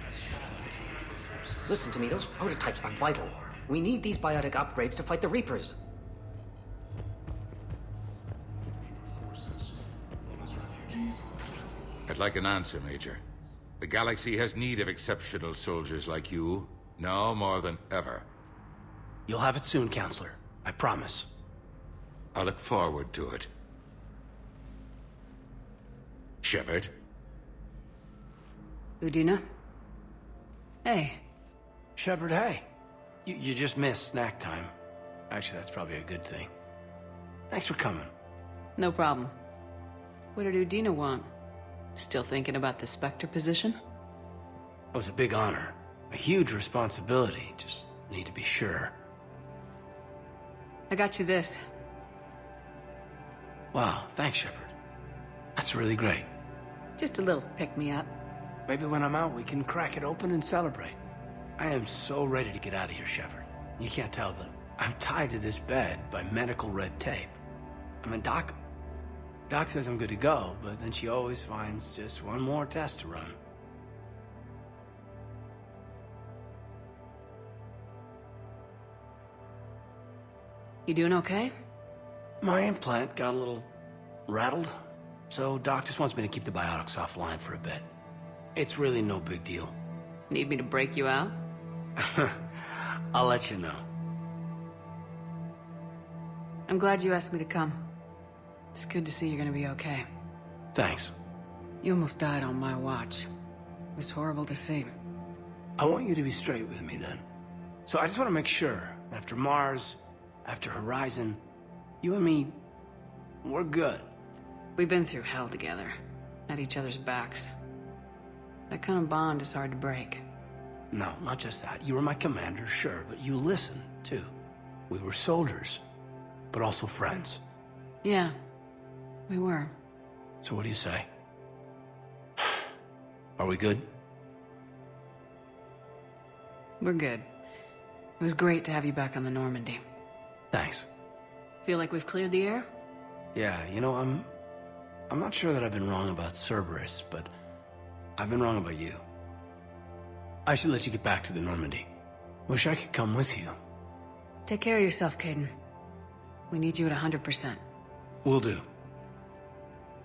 has fallen to Reaper forces. Listen to me, those prototypes are vital. We need these biotic upgrades to fight the Reapers. I'd like an answer, Major. The galaxy has need of exceptional soldiers like you, now more than ever. You'll have it soon, Counselor. I promise. I look forward to it. Shepard? Udina? Hey. Shepard, hey. You just missed snack time. Actually, that's probably a good thing. Thanks for coming. No problem. What did Udina want? Still thinking about the Spectre position? It was a big honor. A huge responsibility. Just need to be sure. I got you this. Wow, thanks, Shepard. That's really great. Just a little pick-me-up. Maybe when I'm out, we can crack it open and celebrate. I am so ready to get out of here, Shepard. You can't tell that I'm tied to this bed by medical red tape. I mean, Doc says I'm good to go, but then she always finds just one more test to run. You doing okay? My implant got a little rattled, so Doc just wants me to keep the biotics offline for a bit. It's really no big deal. Need me to break you out? I'll let you know. I'm glad you asked me to come. It's good to see you're gonna be okay. Thanks. You almost died on my watch. It was horrible to see. I want you to be straight with me then. So I just want to make sure, after Mars, after Horizon, you and me, we're good. We've been through hell together, at each other's backs. That kind of bond is hard to break. No, not just that. You were my commander, sure, but you listened, too. We were soldiers, but also friends. Yeah, we were. So what do you say? Are we good? We're good. It was great to have you back on the Normandy. Thanks. Feel like we've cleared the air? Yeah, you know, I'm not sure that I've been wrong about Cerberus, but I've been wrong about you. I should let you get back to the Normandy. Wish I could come with you. Take care of yourself, Kaidan. We need you at 100%. Will do.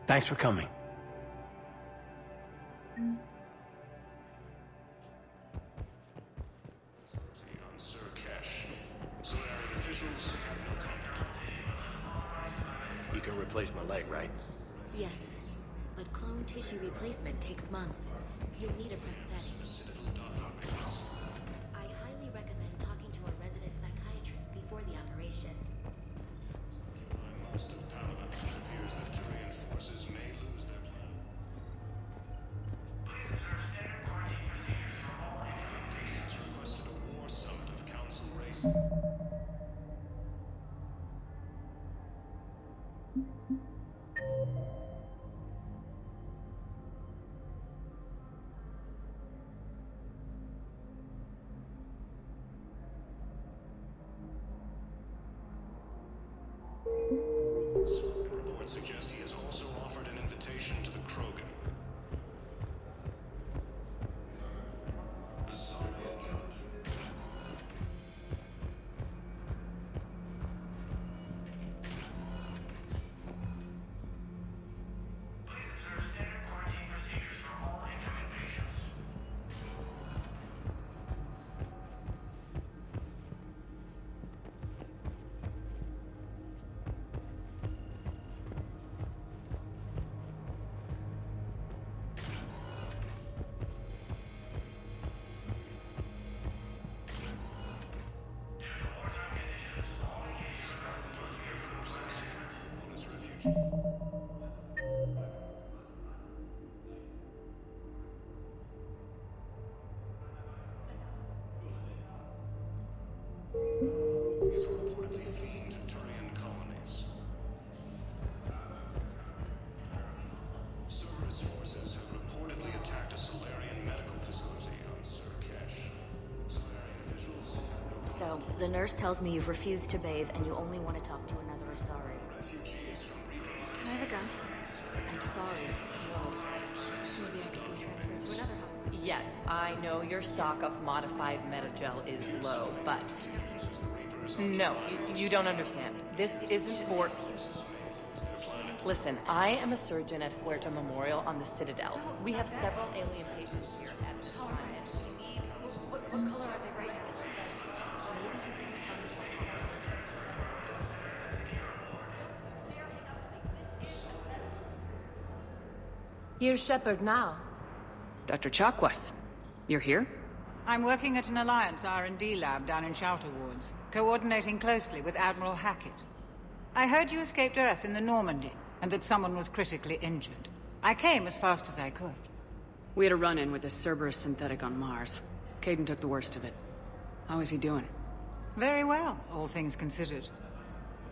Thanks for coming. On Surcash. Solarian officials have no comment. You can replace my leg, right? Yes, but clone tissue replacement takes months. You'll need a prosthetic. I highly recommend talking to a resident psychiatrist before the operation. Most of Palamon, it appears that Turian forces may lose their plan. Has requested a war summit of Council race. Reports suggest he has also offered an invitation to the Krogan. Is reportedly fleeing to Turian colonies. Cerberus forces have reportedly attacked a Solarian medical facility on Surcash. Solarian officials have no So, the nurse tells me you've refused to bathe and you only want to talk to another Asari. refugees from Reaper. Can I have a gun? I'm sorry. No. Maybe I could be transferred to another hospital. Yes, I know your stock of modified metagel is low, but... No, you don't understand. This isn't for... Listen, I am a surgeon at Huerta Memorial on the Citadel. We have several alien patients here at this time, and we need... What color are they right now? Maybe you can tell me what happened. Here's Shepard now. Dr. Chakwas, you're here? I'm working at an Alliance R&D lab down in Shelter Wards, coordinating closely with Admiral Hackett. I heard you escaped Earth in the Normandy, and that someone was critically injured. I came as fast as I could. We had a run-in with a Cerberus synthetic on Mars. Kaidan took the worst of it. How is he doing? Very well, all things considered.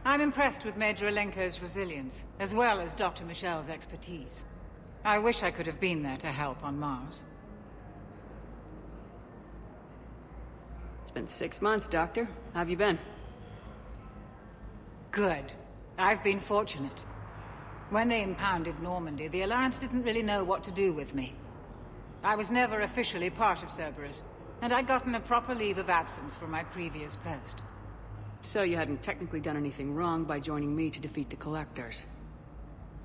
I'm impressed with Major Alenko's resilience, as well as Dr. Michel's expertise. I wish I could have been there to help on Mars. It's been 6 months, Doctor. How have you been? Good. I've been fortunate. When they impounded Normandy, the Alliance didn't really know what to do with me. I was never officially part of Cerberus, and I'd gotten a proper leave of absence from my previous post. So you hadn't technically done anything wrong by joining me to defeat the Collectors?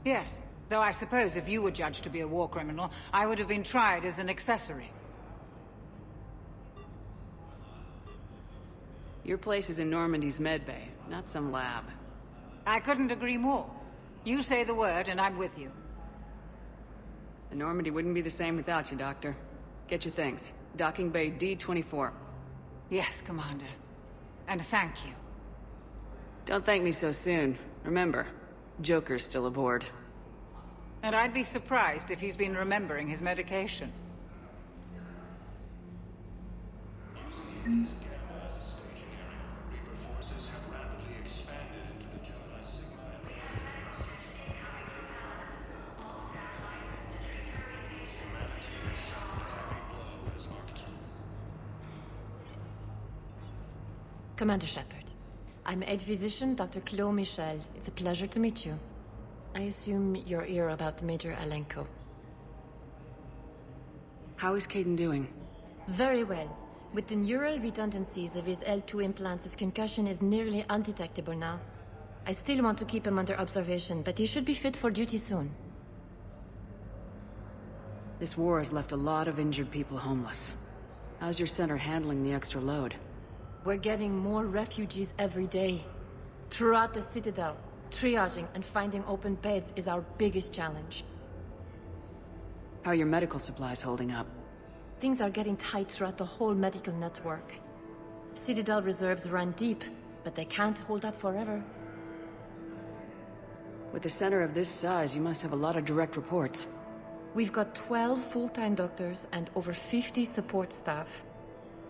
Yes, though I suppose if you were judged to be a war criminal, I would have been tried as an accessory. Your place is in Normandy's medbay, not some lab. I couldn't agree more. You say the word and I'm with you. The Normandy wouldn't be the same without you, Doctor. Get your things. Docking Bay D-24. Yes, Commander. And thank you. Don't thank me so soon. Remember, Joker's still aboard. And I'd be surprised if he's been remembering his medication. use Gamma as a staging area. Reaper forces have rapidly expanded into the Gemini Sigma and humanity has suffered a heavy blow as Arcturus. Commander Shepard. I'm Aide Physician Dr. Chloe Michel. It's a pleasure to meet you. I assume you're here about Major Alenko. How is Caden doing? Very well. With the neural redundancies of his L2 implants, his concussion is nearly undetectable now. I still want to keep him under observation, but he should be fit for duty soon. This war has left a lot of injured people homeless. How's your center handling the extra load? We're getting more refugees every day. Throughout the Citadel, triaging and finding open beds is our biggest challenge. How are your medical supplies holding up? Things are getting tight throughout the whole medical network. Citadel reserves run deep, but they can't hold up forever. With a center of this size, you must have a lot of direct reports. We've got 12 full-time doctors and over 50 support staff.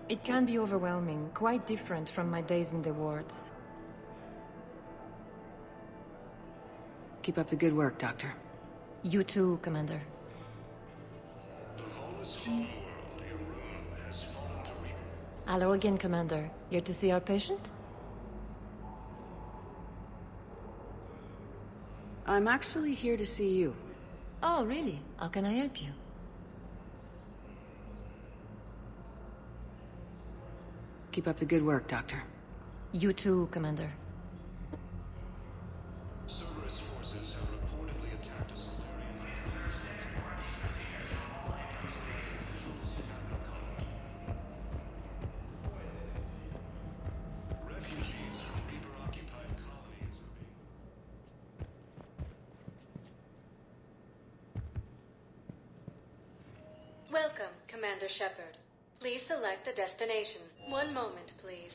It can be overwhelming, quite different from my days in the wards. Keep up the good work, Doctor. You too, Commander. The Volus homeworld, Irun, has fallen to Reaper. Hello again, Commander. Here to see our patient? I'm actually here to see you. Oh, really? How can I help you? Keep up the good work, Doctor. You too, Commander. Cerberus forces have reportedly attacked a Solarian. Refugees from Reaper-occupied colonies are being... Welcome, Commander Shepard. Please select a destination. One moment, please.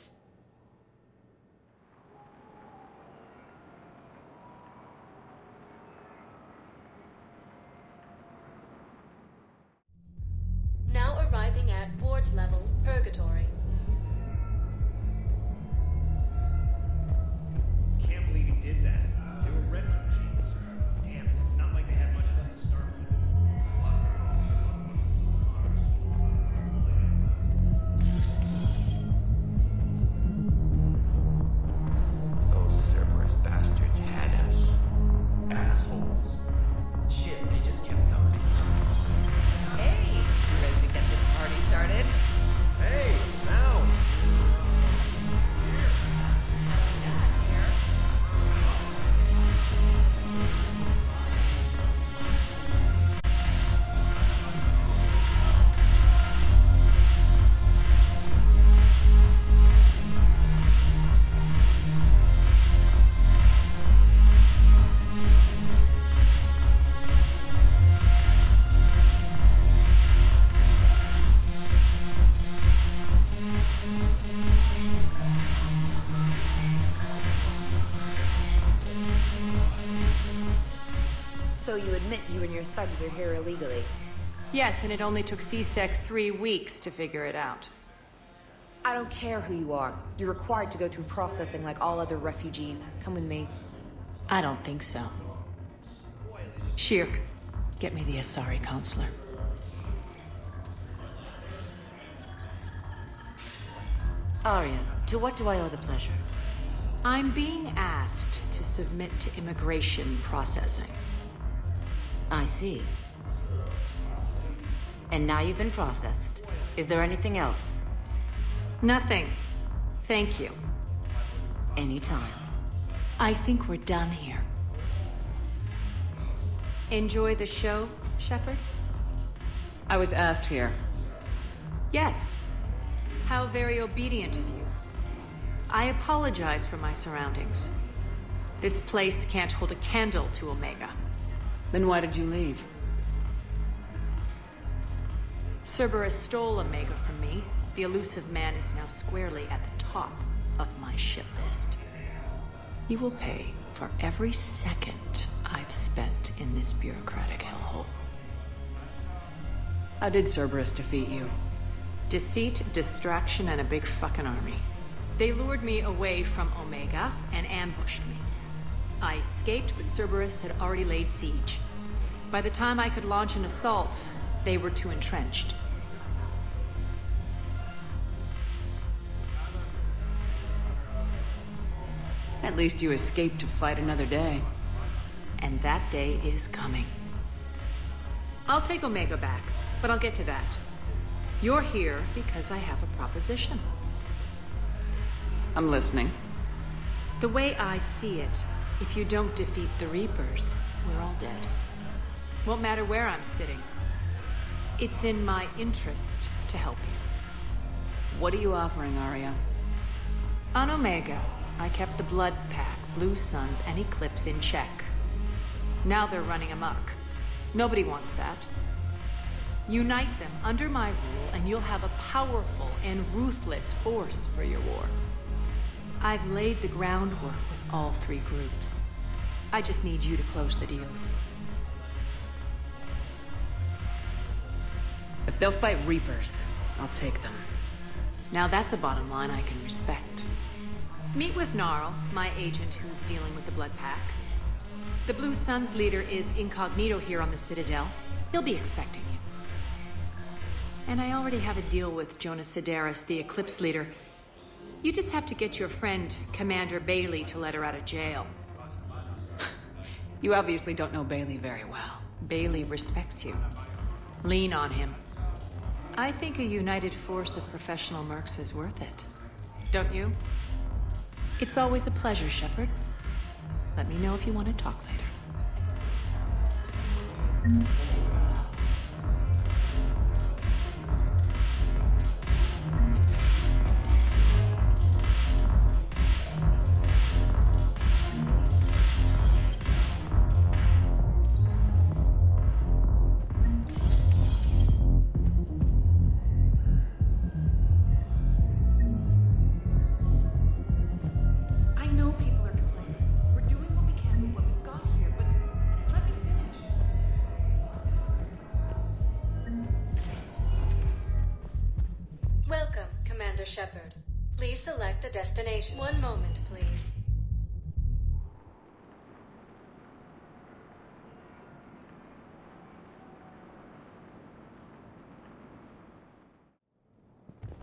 Now arriving at ward level, Purgatory. Can't believe he did that. They were refugees. Damn it, it's not like they had much left to start with. Those Cerberus bastards had us. Assholes. Shit, they just kept coming. Hey, you ready to get this party started? Hey, now! So you admit you and your thugs are here illegally? Yes, and it only took C-Sec 3 weeks to figure it out. I don't care who you are. You're required to go through processing like all other refugees. Come with me. I don't think so. Shirk, get me the Asari counselor. Arya, to what do I owe the pleasure? I'm being asked to submit to immigration processing. I see. And now you've been processed. Is there anything else? Nothing. Thank you. Anytime. I think we're done here. Enjoy the show, Shepard? I was asked here. Yes. How very obedient of you. I apologize for my surroundings. This place can't hold a candle to Omega. Then why did you leave? Cerberus stole Omega from me. The elusive man is now squarely at the top of my shit list. He will pay for every second I've spent in this bureaucratic hellhole. How did Cerberus defeat you? Deceit, distraction, and a big fucking army. They lured me away from Omega and ambushed me. I escaped, but Cerberus had already laid siege. By the time I could launch an assault, they were too entrenched. At least you escaped to fight another day. And that day is coming. I'll take Omega back, but I'll get to that. You're here because I have a proposition. I'm listening. The way I see it, if you don't defeat the Reapers, we're all dead. Won't matter where I'm sitting. It's in my interest to help you. What are you offering, Arya? On Omega, I kept the Blood Pack, Blue Suns, and Eclipse in check. Now they're running amok. Nobody wants that. Unite them under my rule, and you'll have a powerful and ruthless force for your war. I've laid the groundwork with all three groups. I just need you to close the deals. If they'll fight Reapers, I'll take them. Now that's a bottom line I can respect. Meet with Gnarl, my agent who's dealing with the Blood Pack. The Blue Suns leader is incognito here on the Citadel. He'll be expecting you. And I already have a deal with Jonas Sidaris, the Eclipse leader. You just have to get your friend, Commander Bailey, to let her out of jail. You obviously don't know Bailey very well. Bailey respects you. Lean on him. I think a united force of professional mercs is worth it. Don't you? It's always a pleasure, Shepard. Let me know if you want to talk later. Shepard. Please select a destination. One moment, please.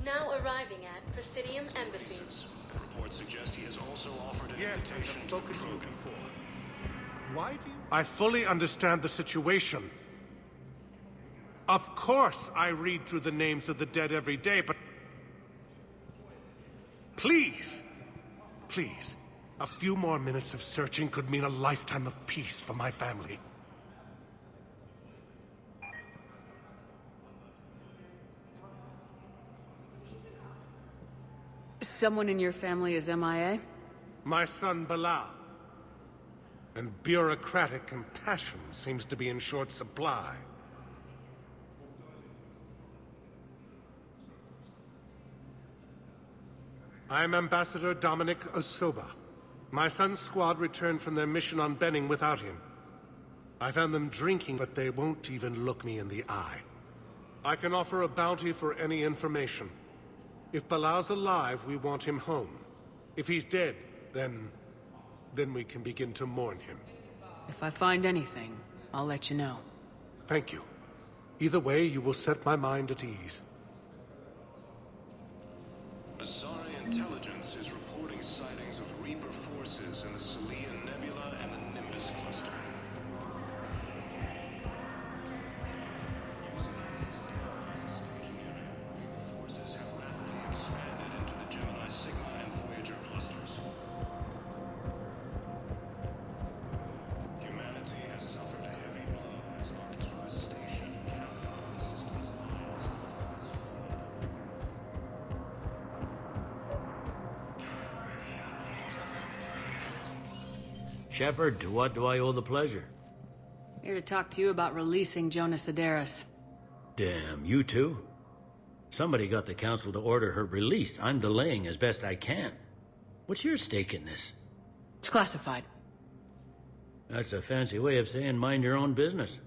Now arriving at Presidium Embassy. Reports suggest he has also offered an invitation to Krogan. Why do you... I fully understand the situation. Of course I read through the names of the dead every day, but... Please! Please. A few more minutes of searching could mean a lifetime of peace for my family. Someone in your family is MIA? My son, Bilal. And bureaucratic compassion seems to be in short supply. I'm Ambassador Dominic Osoba. My son's squad returned from their mission on Benning without him. I found them drinking, but they won't even look me in the eye. I can offer a bounty for any information. If Bilal's alive, we want him home. If he's dead, then we can begin to mourn him. If I find anything, I'll let you know. Thank you. Either way, you will set my mind at ease. Asari Intelligence is reporting sightings of Reaper forces in the Salian Nebula and the Nimbus cluster. Using these data engineering, Reaper forces have rapidly expanded into the Gemini Sigma and Voyager clusters. Humanity has suffered a heavy blow as Arcturus Station counted on the system's alliance. Shepard, to what do I owe the pleasure? Here to talk to you about releasing Jonas Sidaris. Damn, you too? Somebody got the Council to order her release. I'm delaying as best I can. What's your stake in this? It's classified. That's a fancy way of saying mind your own business.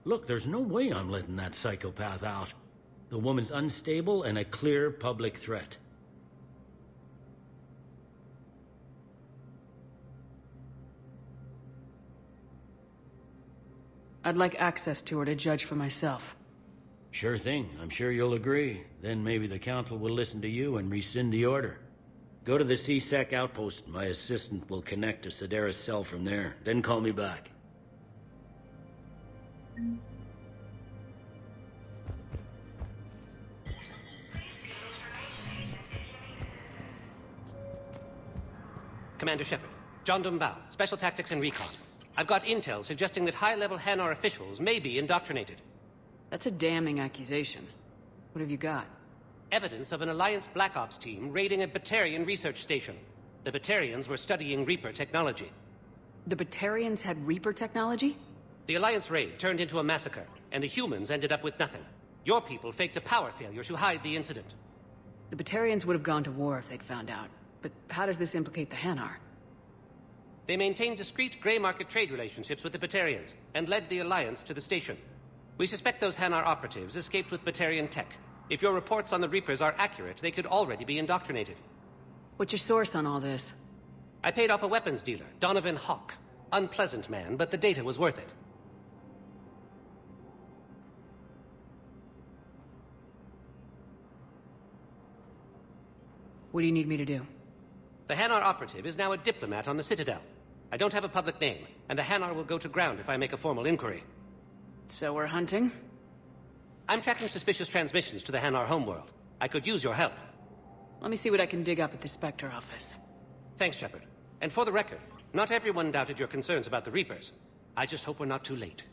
Look, there's no way I'm letting that psychopath out. The woman's unstable and a clear public threat. I'd like access to her to judge for myself. Sure thing. I'm sure you'll agree. Then maybe the Council will listen to you and rescind the order. Go to the C-Sec outpost. My assistant will connect to Sidera's cell from there. Then call me back. Commander Shepard, John Dumbao, Special Tactics and Recon. I've got intel suggesting that high-level Hanar officials may be indoctrinated. That's a damning accusation. What have you got? Evidence of an Alliance Black Ops team raiding a Batarian research station. The Batarians were studying Reaper technology. The Batarians had Reaper technology? The Alliance raid turned into a massacre, and the humans ended up with nothing. Your people faked a power failure to hide the incident. The Batarians would have gone to war if they'd found out. But how does this implicate the Hanar? They maintained discreet gray market trade relationships with the Batarians, and led the Alliance to the station. We suspect those Hanar operatives escaped with Batarian tech. If your reports on the Reapers are accurate, they could already be indoctrinated. What's your source on all this? I paid off a weapons dealer, Donovan Hawk. Unpleasant man, but the data was worth it. What do you need me to do? The Hanar operative is now a diplomat on the Citadel. I don't have a public name, and the Hanar will go to ground if I make a formal inquiry. So we're hunting? I'm tracking suspicious transmissions to the Hanar homeworld. I could use your help. Let me see what I can dig up at the Spectre office. Thanks, Shepard. And for the record, not everyone doubted your concerns about the Reapers. I just hope we're not too late.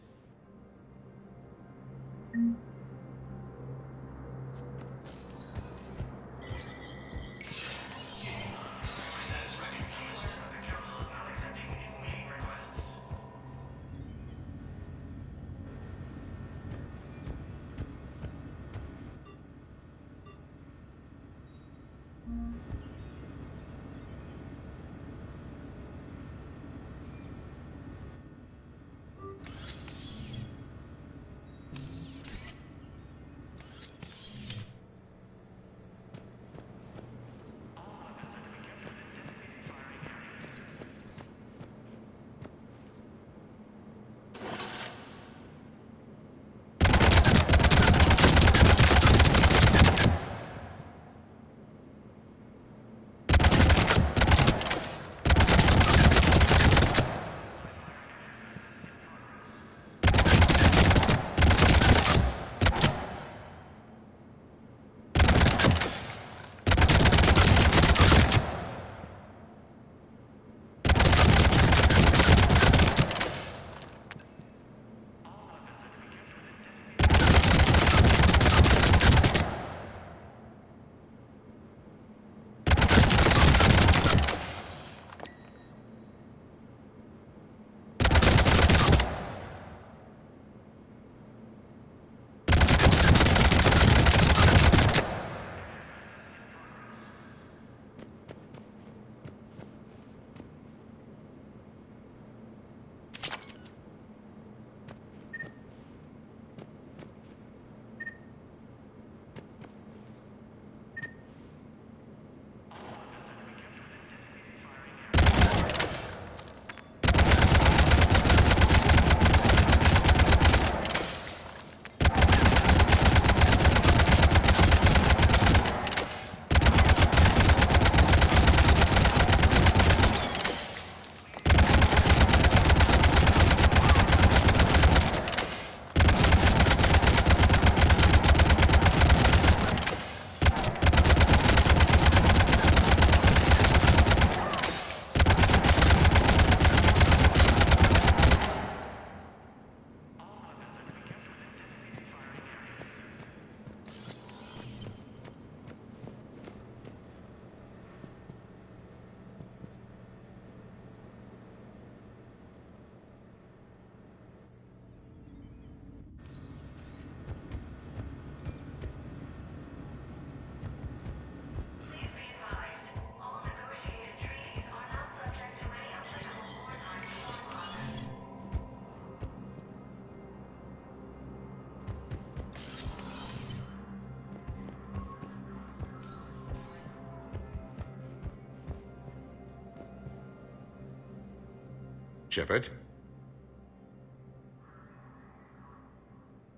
Shepard?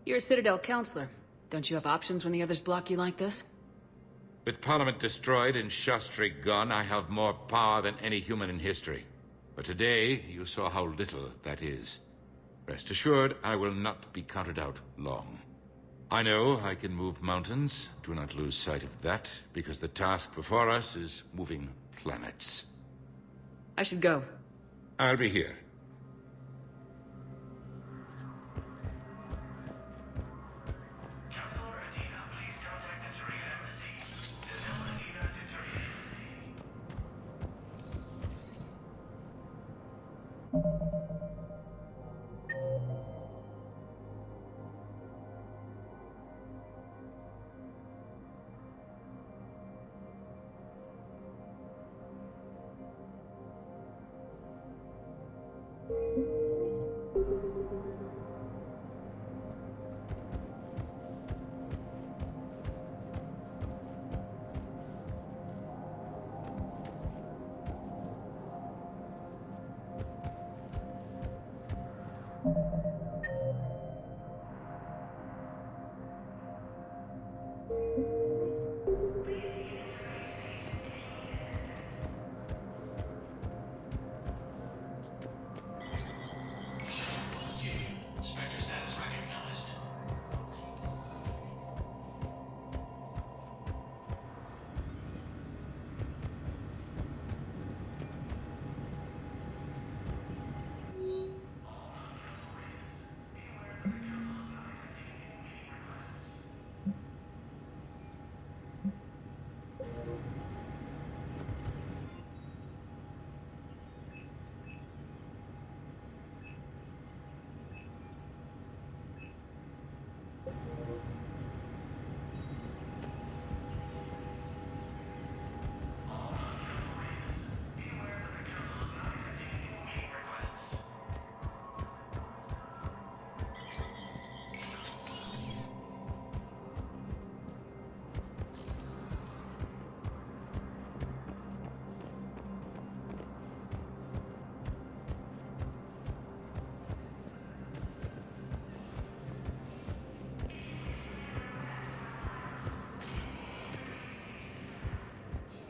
You're a Citadel counselor. Don't you have options when the others block you like this? With Parliament destroyed and Shastri gone, I have more power than any human in history. But today, you saw how little that is. Rest assured, I will not be counted out long. I know I can move mountains. Do not lose sight of that, because the task before us is moving planets. I should go. I'll be here.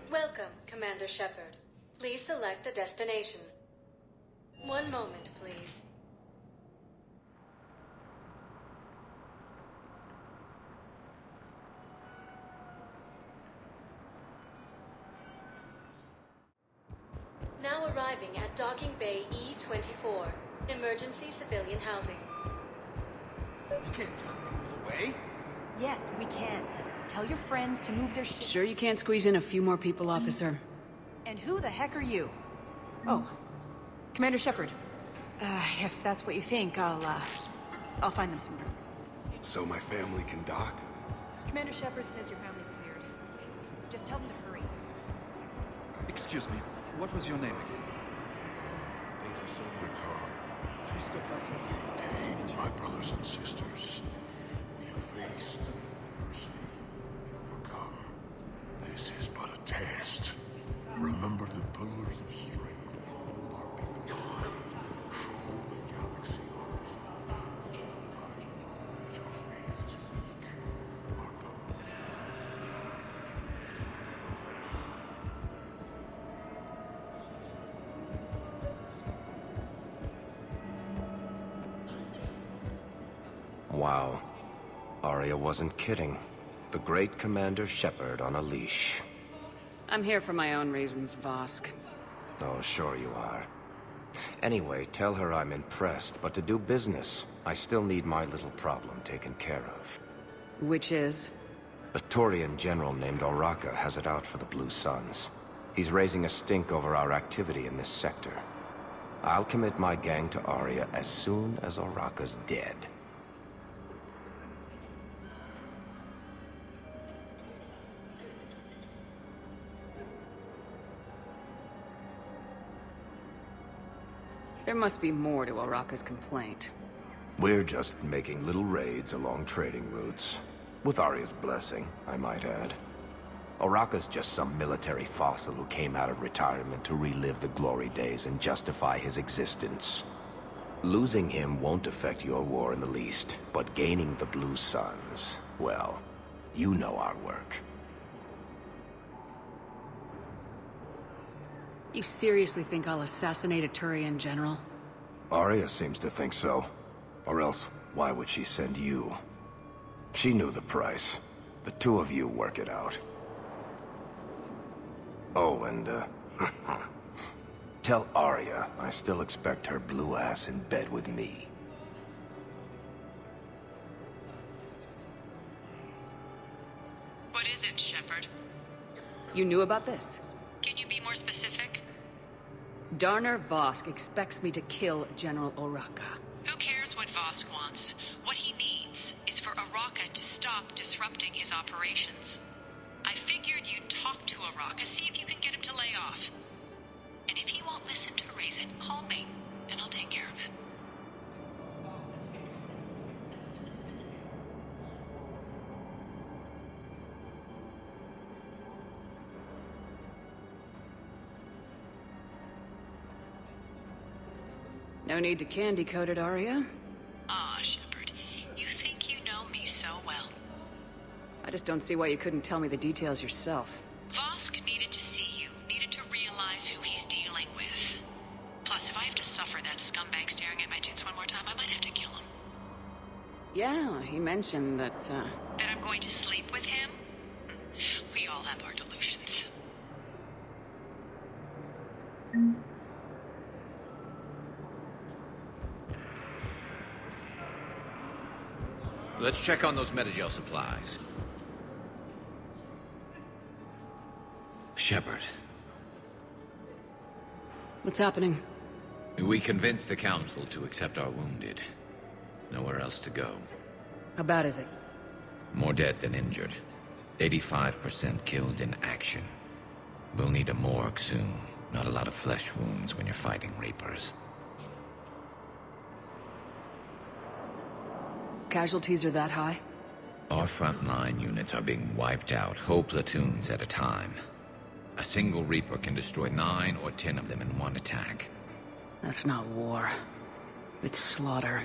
Welcome, Commander Shepard. Please select a destination. One moment, please. Now arriving at Docking Bay E-24, emergency civilian housing. You can't turn people away. Yes, we can. Tell your friends to move their shit. Sure you can't squeeze in a few more people, officer? And who the heck are you? Oh, Commander Shepard. If that's what you think, I'll find them somewhere. So my family can dock? Commander Shepard says your family's cleared. Just tell them to hurry. Excuse me, what was your name again? Thank you so much. Christopher. Indeed, my brothers and sisters. We have faced adversity and overcome. This is but a test. Remember the pillars of strength that hold our people. Show the galaxy ours. Your faith is weak. Our power Wow. Arya wasn't kidding. The great Commander Shepard on a leash. I'm here for my own reasons, Vosk. Oh, sure you are. Anyway, tell her I'm impressed, but to do business, I still need my little problem taken care of. Which is? A Turian general named Oraka has it out for the Blue Suns. He's raising a stink over our activity in this sector. I'll commit my gang to Arya as soon as Oraka's dead. There must be more to Oraka's complaint. We're just making little raids along trading routes. With Arya's blessing, I might add. Oraka's just some military fossil who came out of retirement to relive the glory days and justify his existence. Losing him won't affect your war in the least, but gaining the Blue Suns, well, you know our work. You seriously think I'll assassinate a Turian general? Arya seems to think so. Or else, why would she send you? She knew the price. The two of you work it out. Oh, and, tell Arya I still expect her blue ass in bed with me. What is it, Shepard? You knew about this? Can you be more specific? Darner Vosk expects me to kill General Oraka. Who cares what Vosk wants? What he needs is for Oraka to stop disrupting his operations. I figured you'd talk to Oraka, see if you can get him to lay off. And if he won't listen to Raisin, call me, and I'll take care of it. No need to candy coat it, Arya. Ah, Shepard, you think you know me so well. I just don't see why you couldn't tell me the details yourself. Vosk needed to see you, needed to realize who he's dealing with. Plus, if I have to suffer that scumbag staring at my tits one more time, I might have to kill him. Yeah, he mentioned that, That I'm going to sleep with him? We all have our delusions. Let's check on those Metagel supplies. Shepard. What's happening? We convinced the Council to accept our wounded. Nowhere else to go. How bad is it? More dead than injured. 85% killed in action. We'll need a morgue soon. Not a lot of flesh wounds when you're fighting Reapers. Casualties are that high? Our frontline units are being wiped out, whole platoons at a time. A single Reaper can destroy 9 or 10 of them in one attack. That's not war. It's slaughter.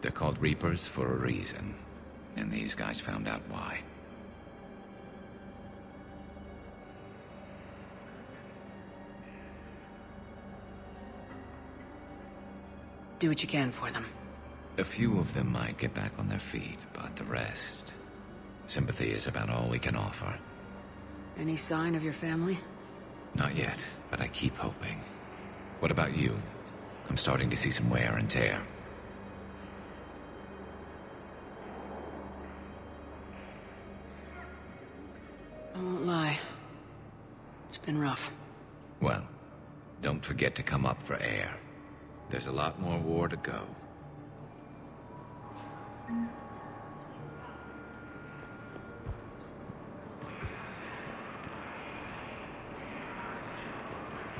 They're called Reapers for a reason, and these guys found out why. Do what you can for them. A few of them might get back on their feet, but the rest... sympathy is about all we can offer. Any sign of your family? Not yet, but I keep hoping. What about you? I'm starting to see some wear and tear. I won't lie. It's been rough. Well, don't forget to come up for air. There's a lot more war to go.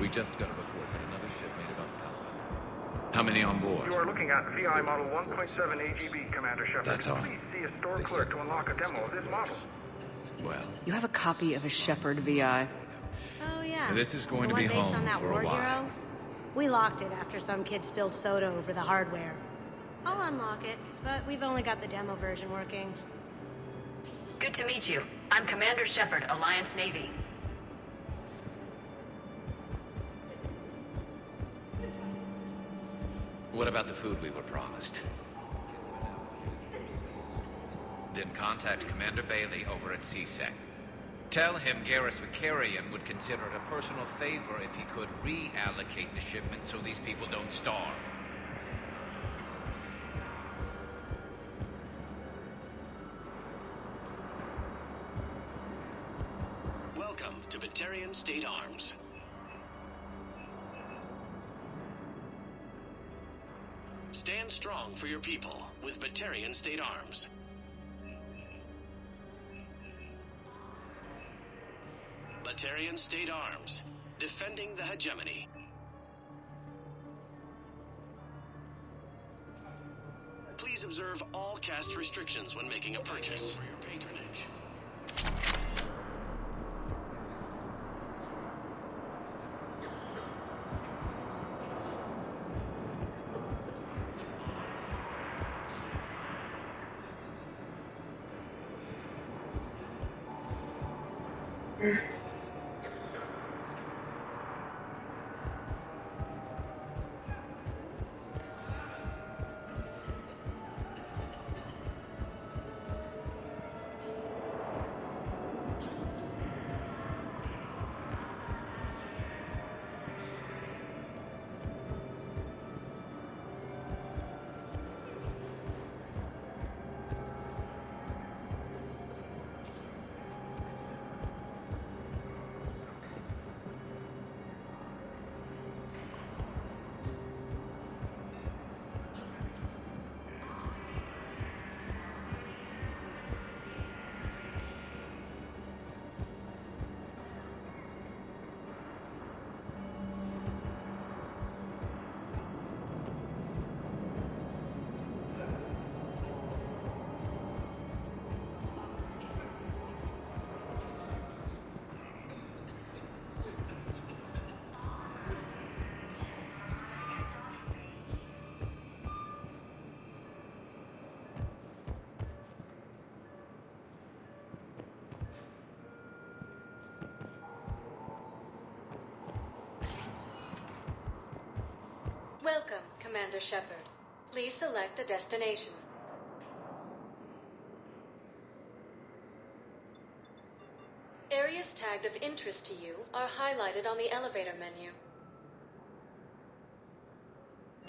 We just got a report that another ship made it off Palawan. How many on board? You are looking at VI Model 1.7 AGB, Commander Shepard. That's all. Please see a store clerk to unlock a demo of this model. Well, You have a copy of a Shepard VI. Oh, yeah. this is going The to be one based home on that for war a while. hero? We locked it after some kid spilled soda over the hardware. I'll unlock it, but we've only got the demo version working. Good to meet you. I'm Commander Shepard, Alliance Navy. What about the food we were promised? Then contact Commander Bailey over at CSEC. Tell him Garrus Vakarian would consider it a personal favor if he could reallocate the shipment so these people don't starve. Welcome to Batarian State Arms. Stand strong for your people with Batarian State Arms. Batarian State Arms, defending the hegemony. Please observe all caste restrictions when making a purchase. For your patronage. Welcome, Commander Shepard. Please select a destination. Areas tagged of interest to you are highlighted on the elevator menu.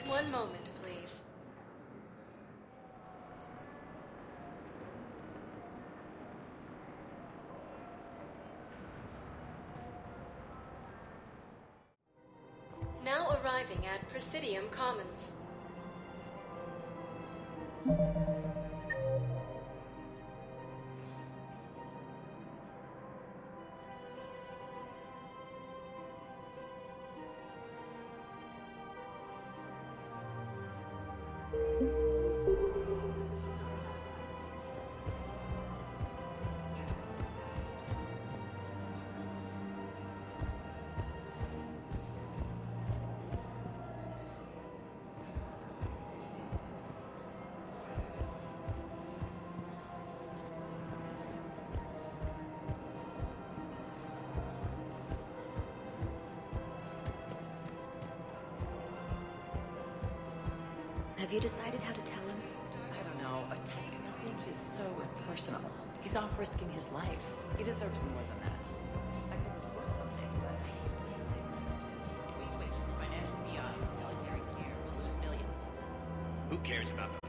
One moment, please. Now arriving at Presidium Commons. Have you decided how to tell him? I don't know. A text message is so impersonal. He's off risking his life. He deserves more than that. I could report something, but if we switch from financial BI to military care, we'll lose millions. Who cares about the